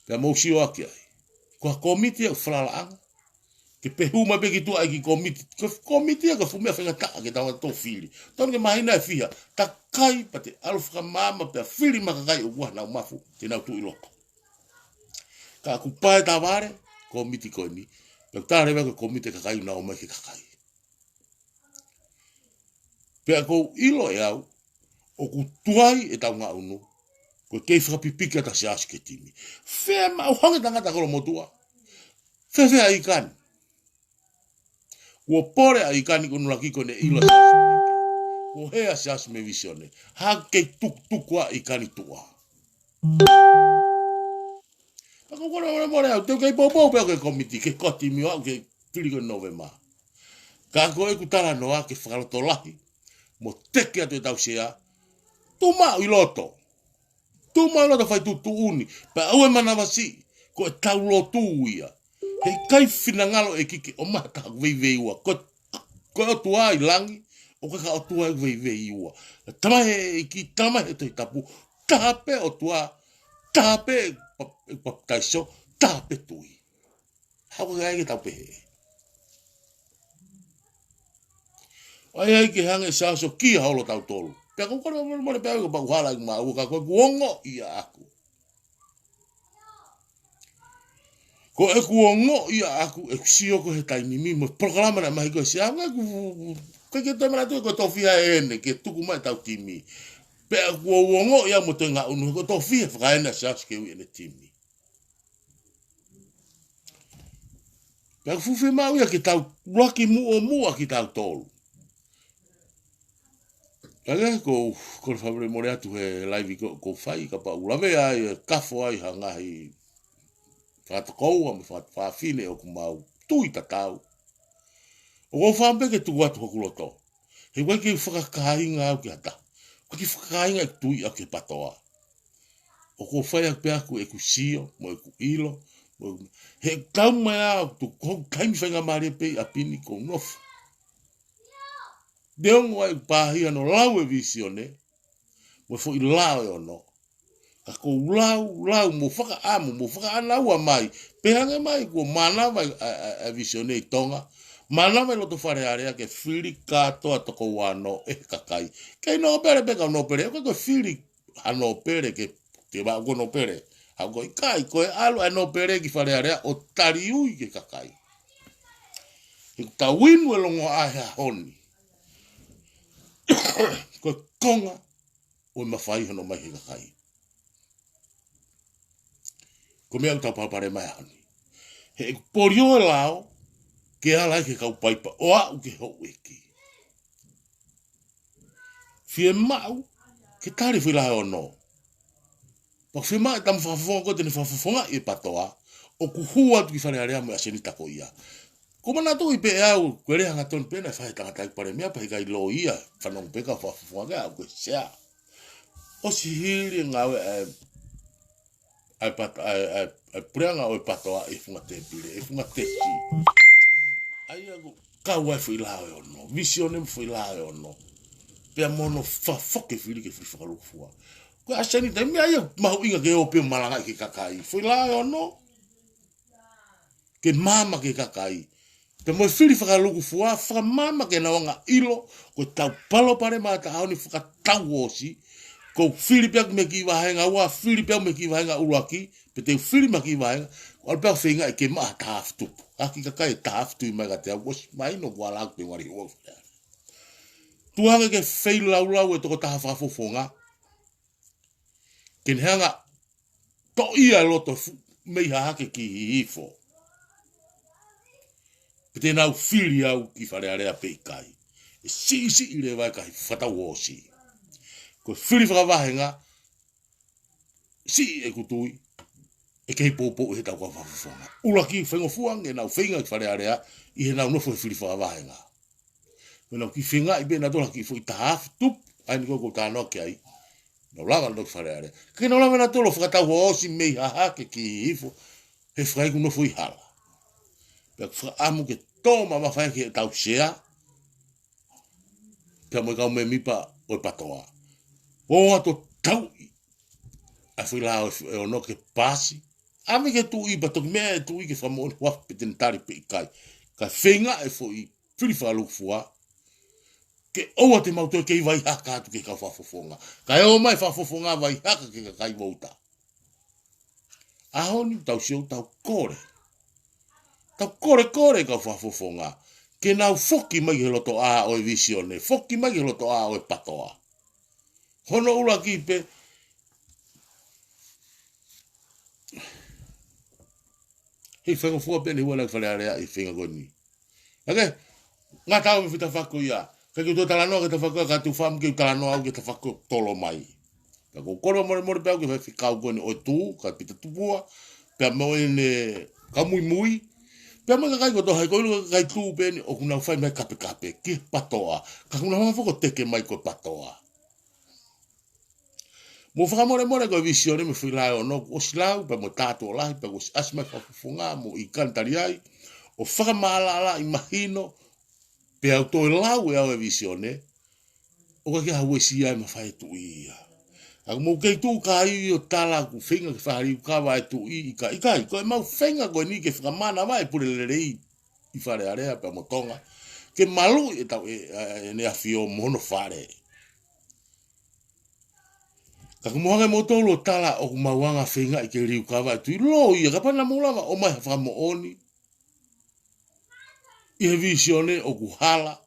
Pea mausi o aki ai. Ko a komiti a whalalaanga, ke pehuma pe ki tu ai ki komiti, ke komiti a ka fumea whinga taa ke tawa tō whiri. Tōna ke mahina e whiha, ta kai pa te alu whakamama pea whiri makakai o wah nau mafu, te nau tu iloko. Ka kupae ta ware, komiti koe ni, pea tāre waka komiti kakai nau mai ke kakai. Pea kou ilo e au, o ku tuai e tau ngā unu, ko kei whakapipika ta siasi ke timi. Whea mau hange tangata kolo motua. Whewhea a ikani. Kua pore a ikani kono laki kone ilo siasi peke. Kua hea siasi me visione. Hake tukua ikani tua. Ako kona more au, teo kei popo peo ke komiti, ke kotimi au, ke piriko novema. Ka koe kutara noa ke whakaloto lahi, mo teke atu e tau sea, tuma i loto. Tuma i loto whai tutu uni, pa au e manawa si, ko e tau lotu ia. Hei kai whina ngalo e kike, o maha ka veivei ua. Ko e otua i langi, o ka otua i veivei ua. Tamahe e ki, tamahe te tapu, tape otua, tape paptaiso, tape tui. Hau ka ege tau pehe. Ai ai ke hange saso kia holo tau tolu. Pea kukona mone pea uka pakuhala i maa uka koe kuongo ia aku. Ko e kuongo ia aku e kusio ko he taimimi mo programa na mahi koe si hanga koe ke toi manatu e koe tofia ene ke tuku mai tau timi. Pea kuongo ia mo toi ngā unu koe tofia whakaena saso ke ui ene timi. Pea kufufi mau ia ki tau waki mua ki tau tolu. Kaya ko whamere more atu he live ko whai ka pa ulawe ai kafo ai hangahi whatakou me whawhine o kumau tui tatau. O ko whampe ke tuku atu hokuloto. He wai ke whakakahinga au ki hata. Ko ki whakakahinga e tui au ke patoa. O ko whai ak peaku e kusio, mo e ku ilo. He tau mai au tu kaimi whainga maare pe a pini ko nofu. Deongo ai pahia no lau e visione, mo fo i lau e ono. Ako lau, mo whaka amu, mo whaka anaua mai. Pehange mai, ko manawa a visione i tonga. Manawa i loto whare area ke whiri katoa toko wano e kakai. Kei no pere peka no pere, ko whiri ano pere ke te wako no pere. Ako i kai, ko e alu e no pere ki whare area o tariui ke kakai. Hiku ta winu e longo ahe honi. Ko konga o mawhai hano mai he kakai. Ko mea utau papare mai hani. He porio e lao, ke alai ke kau paipa, o au ke hou eki. Fie mau, ke tari whilahe o no. Pak fie mau e tam whafonga ko tene whafonga i patoa, o kuhua tu ki wharearea mo asenita ko ia. Ko mana tu i pe au, ko rea ngaton pena whae tangatai pare mea pa hikai lo ia, whanong peka whafonga au ko sea. O si hiri ngawe ai preanga o e patoa e funga te pire, e funga te si. Ai ago, kau ai fui lao e ono, visione fui lao e ono. Pea mono whafoke whiri ke whiri whakalufua. Ko asani tai mea ia mahu inga ke o pe malanga ke kakai. Fui lao e ono. Ke mama ke kakai. Pe mo whiri whakalufua, whakamama ke nawanga ilo, ko tau palo pare mata haoni whakatau osi. Ko whiri pia me ki wahenga ua, whiri pia me ki wahenga uruaki, pe te whiri ma ki wahenga, o pia whenga e ke maa taaftupu. Aki kakai taaftu I mai ka te au, mai no kua lau pe wari uo. Tuhanga ke whei lau e toko taha whafofonga. Ken hanga, to ia loto mei hake ki hifo. Pe te nau whiri au ki wharearea peikai. E si I le vai kai whatau osi. Ko whiri whakawahenga, si e kutui e kei popo e tau whawhawhonga. Ula ki whengo fuang e nau whenga ki whare area i he nau nofo e whiri whawahanga. Me nau ki whenga i bena dola ki fwoi tahaf tup ai ni koko tānoa ki ai. Nau langa no ki whare area. Ke nau langa na tolo whakatau ho osi mei haha ke ki hifo he whai ku nofo i hala. Pea whaamu ke tōma mawhai ki e tau sea. Pea mo i kau me mipa o e patoa. O ato tau i. A fui lao e ono ke pasi. Ame ke tu i batok mea e tu i ke whamoni wak pe ten tari pe i kai. Ka whenga e fo i whiri whaluk fua. Ke oa te mautoe ke i vai haka atu ke kau whafofonga. Ka e o mai whafofonga vai haka ke ka kai wauta. Ahoni tau siau tau kore. Tau kore kau whafofonga. Ke nau foki mai he loto a o e visione. Foki mai he loto a o e patoa. Hono ula ki pe. Hei whenga fua pene hua nang whare area i whenga goni. Ake, ngā tau me whita whako ia. Ka ki uto talanoa ke ta whako ka tu whamu ke talanoa au ke ta whako tolo mai. Ka ko koro more pēu ke whikau goni o tū, ka pita tupua, pēa moe ne ka mui. Pēa mai ka kai koto hai koilu ka kai tū pēne o kuna whai mai kape, ki patoa. Ka kuna hama whako teke mai ko patoa. Mo whakamore ko visione me whilae o no o silau, pa mo tātua lahi, pa ko asmai whakufunga, mo i kantari ai, o whakamaalala i mahino, pe au toi lau e au e visione, o ka kia haue si ai ma whae tu ia. Ako mo kei tū ka i o tala ku whenga ke whahari u kawa e tu i kai, ko e mau whenga ko ni ke whakamana mai pure lerei i whare area pa mo tonga, ke malu e tau e ne awhio mono whare. Ka kumuhanga mo tolo tala o kumawanga whenga i ke riu kawa tu i lo ia ka pana mulama o mai hawhamo oni. I he visione o kuhala.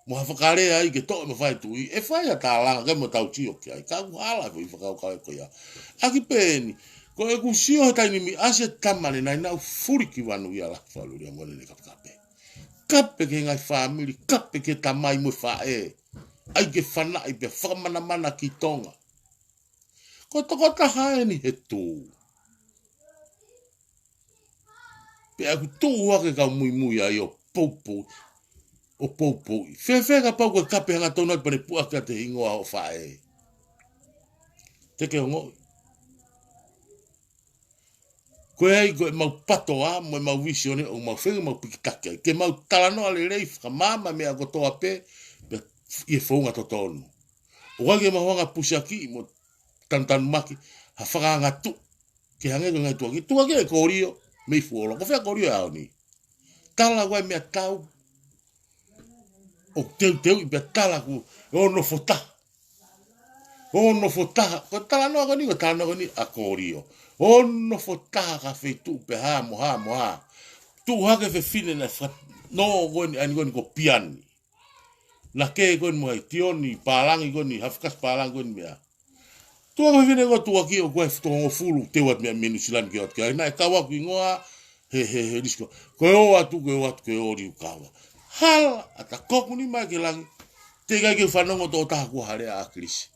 Mo hawhakarea ai ke toa ma whai tu i. E whai a tālanga kai mo tau tio ki ai. Ka kuhala ko i whakau kawe ko ia. Aki pēni. Ko e kusio he taini mi asia tamane nai nau furi ki wanu ia la whalu ria mwane ne kape. Kape ke ngai whamiri. Kape ke tamai mo whae. Ai ke whana i pe whakamana ki tonga. Ko toko taha ni he tū. Pe aku tū wake kau mui ai o poupo. O poupo. Whewhenga pau koe kape hanga tōna i pane puaka te ingoa o whae. Te ke hongo. Koe ai koe mau patoa, mo mau visione, o mau whenga mau pikitake. Ke mau talanoa le rei whakamama mea ko toa pe, pe i e whaunga to tonu. O wake mahonga pusaki mo tantan maki, ha whakanga tu, ke hangego ngai tuaki. Tuaki e korio, mei fuolo, ko whea korio e au ni. Tala wai mea tau, o teu i pia tala ku, ono fotaha. Ono fotaha, ko tala noa koni, ko tala noa koni, a korio. Ono fotaha ka whetu pe hamo. Tu hake fe fine na no goni, ani goni ko piani. Na ke goni mo hai tioni, palangi goni, hafkas palangi goni mea. Tua ka whine ko tua ki o koe whtongo fulu te wat mea menu silan ki ot kia. Nai kawa ki ngoa he risko. Koe o atu koe o riu kawa. Hala ata koku ni mai ke langi. Te kai ke whanongo tō taha kua harea a krisi.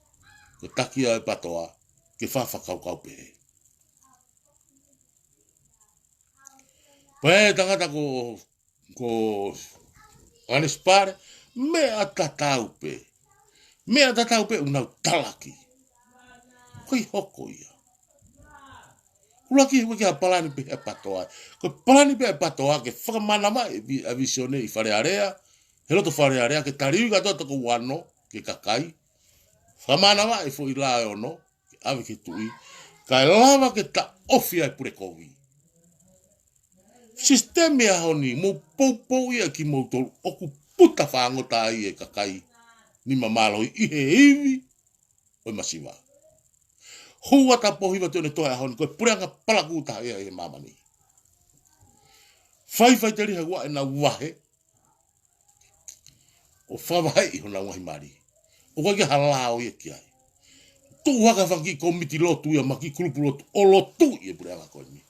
Ko takia e patoa ke whawhakau kau pehe. Pae tangata ko anespare mea tatau pe. Mea tatau pe unau talaki. Koi hoko ia. Ulaki hua kia palani pe e patoa. Ko palani pe e patoa ke whakamana mai a visione i whare area. He loto whare area ke tariu katoa toko wano ke kakai. Whakamana mai fo i la e ono. Ke awe ke tui. Ka e lava ke ta ofi ai pure kovi. Sistemi a honi mo poupou ia ki mo tolu. Oku puta whangota ai e kakai. Ni mamalo i he hivi. O masiwa. Hua ta pohiwa te one toa hon koe pureanga palakuta ia e mamani. Whai te riha ua e na wahe. O whawahai i hona wahi mari. O koe ke halao ia ki ai. Tu waka whanki komiti lotu ia maki kulupu lotu. O lotu i e pureanga koe ni.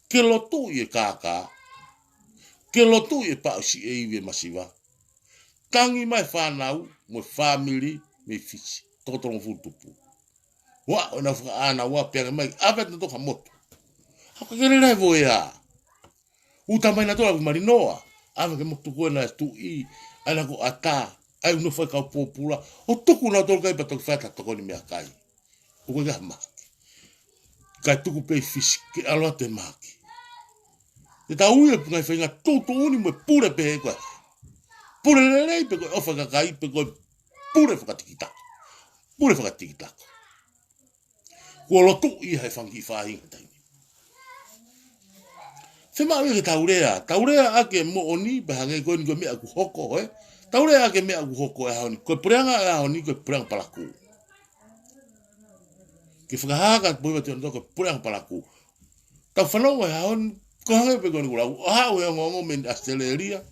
Ke lotu i e kaka. Ke lotu i e pausi e iwi e masiwa. tangi mai whanau, mo family, me fisi. Tokotoro futupu. Wa, o na ana wa pia mai, avet na toka moto. Haka kere rai vo ea. Uta mai na tola marinoa. Ave ke motu koe na tu I, ana ko ata, ai no fai kau popula. O tuku na tola kai patok fata toko ni mea kai. O koe ka maki. Kai tuku pei fisi, ke aloa te maki. Te ta uia pungai whainga toto uni mo pure pe koe. Pure rei pe koe ofa kakai pe koe pure whakatikitako. Pure whakatikitako. Kua lotu I hei whangi whahinga taini. Whima ui ke taurea ake mo oni pe hange koe ni koe mea ku hoko he. Taurea ake mea ku hoko e haoni. Koe pureanga e haoni koe pureanga palaku. Ke whakahaka puiwa te ono koe pureanga palaku. Tau whanau e haoni ko hange pe koe ni kura. O hao e ngongo me Australia.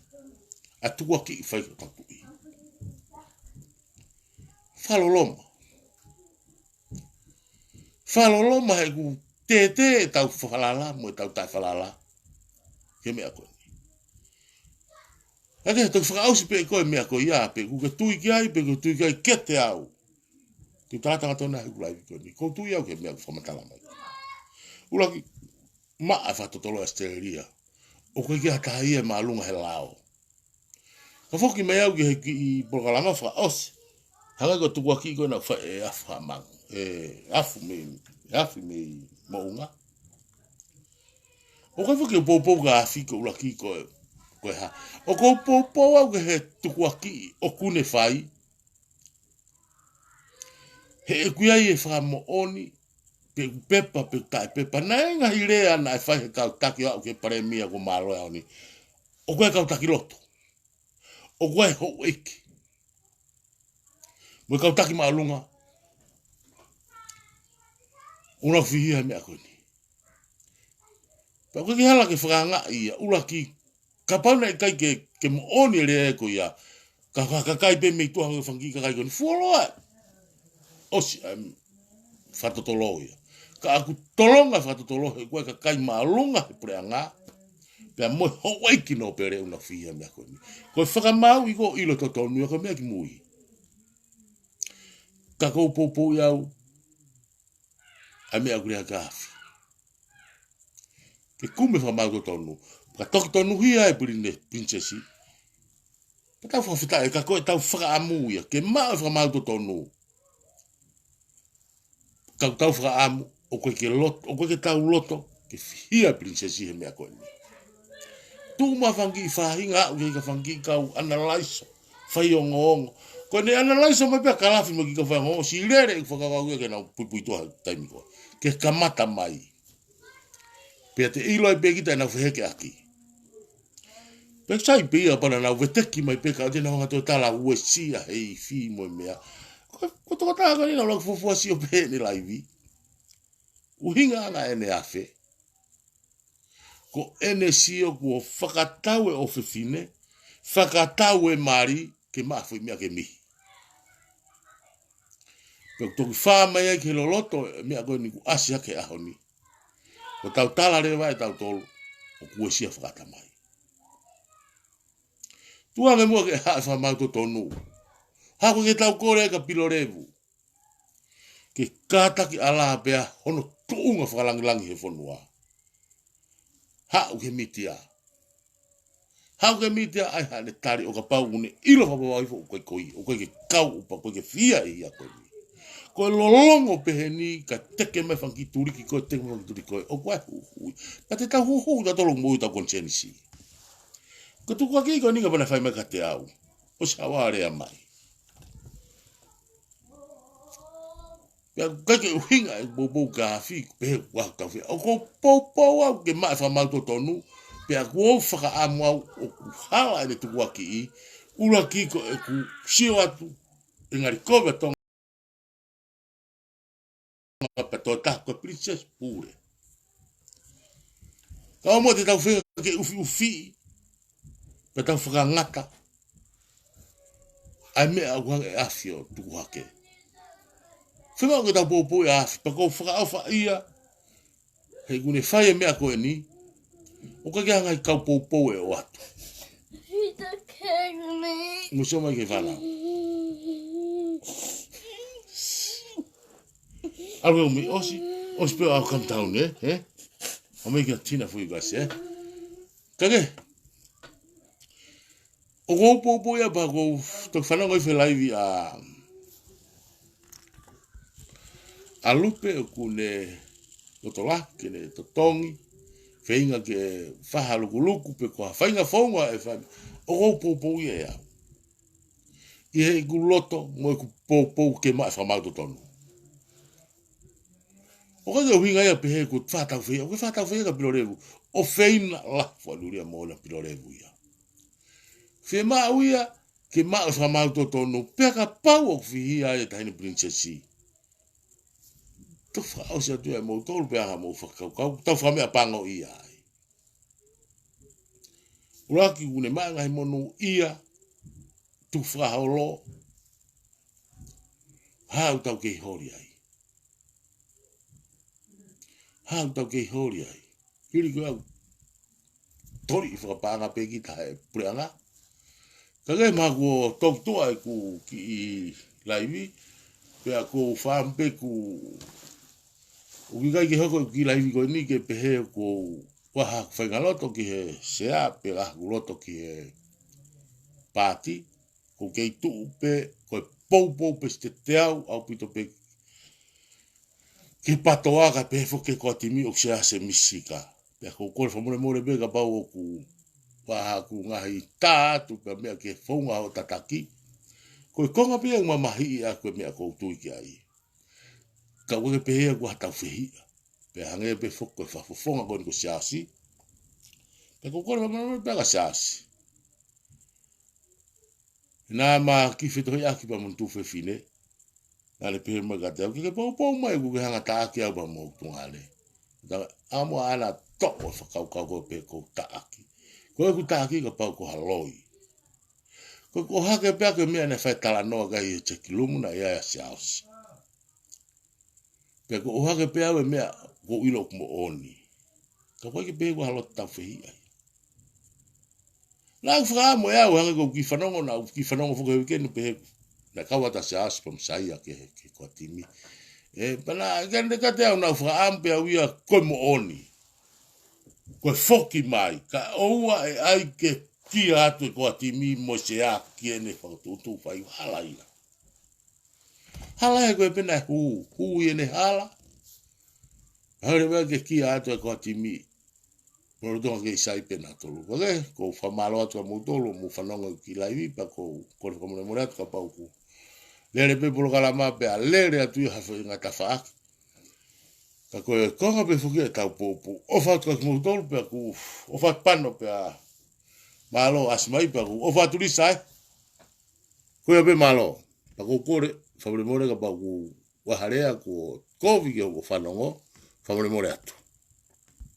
A tukua ki I whai ko tatu I. Whaloloma. Whaloloma he ku te tau whalala mo e tau tai whalala. Ke mea koe ni. Ake tau whakaausi pe koe mea koe ia pe ku ke tui ki ai pe ku tui ki ai ke te au. Ke tātanga tona he kulai koe ni. Ko tui au ke mea ku whamatala mai. Ulaki maa e whatotolo Australia. O koe ki hata ia maalunga he lao. Ka whoki mai au ki he ki I Polokalama whakaausi. Hanga ko tukua ki koe na wha e afu hamang. Afu me mounga. O koe whoki o poupou ka afi ko ulaki koe ha. O koe poupou au ke he tukua ki o kune whai. He e kuiai e whakamo oni. Pe pepa pe tai pepa. Nai ngahi rea na e whai he kau taki au ke paremia ko maroa oni. O koe kau taki loto. O koe ho eki. Mo kau taki maalunga. Una whihia mea koe ni. Pa koe ki hala ke whakanga ia. Ula ki kapauna e kai ke mo oni rea e ko ia. Ka kai pe mei tuha ke whangi ka kai koe ni. Fuoloa. Osi whatotolo ia. Ka aku tolonga whatotolo he koe ka kai maalunga he preanga. Pea mo howaiki no pere una whihia mea koe ni. Koe whakamau I ko ilo totonu ia koe mea ki mui. Ka kou poupou iau, a mea kurea kafi. Ke kume whamau to tonu. Ka toki tonu hia e purine princesi. Ka tau whawhita e ka koe tau whakaamu ia. Ke maa whamau to tonu. Ka tau whakaamu, o koe ke loto, o koe ke tau loto, ke hia princesi he mea koe ni. Tūma whangi I whahinga au ke ka whangi kau analaiso. Whai o ngongo. Ko ne analyze mai pe kalafi mo ki ka fango si lere I whakawau ke na pui toa taimi ko. Ke kamata mai. Pe te ilo I pe kita na wheheke aki. Pe sai pe ia pana na weteki mai pe ka te na wanga to tala uesia hei fi mo mea. Ko to ta ga ni na lo fufu si o pe ni live. Uhinga na ene afe. Ko ene sio ko whakataue o fefine. Whakataue mari ke mafui mea ke mihi. Pek toki wha mai ai ke loloto mea koe ni ku asi hake ahoni. Ko tau tala rewa e tau tolu o kue sia whakata mai. Tua me mua ke hae whamau to tonu. Hako ke tau kore ka pilo revu. Ke kātaki ala pea hono tuunga whakalangilangi he whanua. Hau ke mitia. Hau ke mitia ai hane tari o ka pau une ilo whapawaifo o koe koi. O koe ke kau upa koe ke fia I a koe ni. Koe lolongo peheni ka teke mai whanki turiki koe teke mai whanki turiki koe. O koe huhui. Na te tau huhui ta tolo mui tau konsenisi. Ko tuku aki koe ninga pana whai mai ka te au. O sa wārea mai. Pea kake uhinga e bobo ka hafi pehe wau tau whia. O ko poupou au ke mai whamau to tonu. Pea kuo whaka amu au o ku hala ene tuku aki I. Ula ki ko e ku sio atu. E ngari kowe tonga. Pato tako princess pure. Ka mo te tau whenga ke ufi. Pa tau whakangata. Ai mea au hange afio tuku hake. Whenga ke tau popo e afi. Pa kou whakauwha ia. Hei kune whai e mea koe ni. O ka ke hangai kau popo e o atu. Muso mai ke fala. Algo mi osi pe au come down eh? O me ke tina fu gas eh? Kage. O go po ya ba go to fala go fe live a lupe ku ne tola ke ne totongi feinga ke faha luku pe ko fainga fonga e fa o go po ya. I he guloto mo ku po ke ma fa ma to tonu. O ka winga ya pe he ku fata fe o fata fe ka pilorevu o feina la fa luria mo la pilorevu ya. Fe ma uia ke ma fa ma to tonu pe ka pau o fi ya e tiny princessi. To fa o se tu e mo to pe ha mo fa ka to fa me apango ia. Uraki une ma ngai monu ia tu fra holo ha tau ke hori ai ha tau ke hori ai kiri ko tori fra panga pe ki ta e pranga ka ge ma go tok to ai ku ki laivi pe ko fam pe ku o ki ke hoko ki laivi ko ni ke pe he ko wa ha fa galoto ki he sea pe la guloto ki he pati ko ke tu pe ko pou pe ste teau au pito pe ke patoa ka pe fo ke ko timi o sea se misika pe ko ko fo mo be ka pa o ku pa ku ngai ta tu pe me ke fonga o tataki ko konga pe ma mahi a ko me ko tu ki ai ka wo pe he ko ta fi pe hange pe fo ko fa fonga ko sea si pe ko ko mo pe ka sea si na ma ki fito ya ki pa mun tu fe fine na le pe ma ga ki ke po mai ku hanga ta ki ba mo tu ale da amo ana to o fa ka ko pe ko ta ki ko ku ta ki ka pa ko haloi ko ha ke pe ke me na fa tala no ga ye che kilumu na ya siaus pe ko ha ke pe ave me ko ilo mo oni ka ko ke pe ko halot ta fe na fra mo ya wa ngo ki fanongo na ki fanongo fo ke no pe na kawa ta sa as pom sai ke ko timi e pana gande ka te na fra am pe wi ko mo oni ko foki mai ka o ai ke ki atu ko timi mo se a ki ne fo tu fai hala ina hala ko pe na hu ine hala hare ba ke ki atu ko timi por do que sai pena tolo vale ko fa malo atu mo tolo mo fa no ki laivi pa ko mo morat ka pa ku le pe por gala ma pe alere atu ha fa ngata fa ka ko nga pe fuki ta po o fa ko mo tolo pe ku o fa pano pe malo asmai pa ku o fa tu sai ko pe malo pa ko kore fa mo ka pa ku wa harea ko vi ko fa no fa mo morat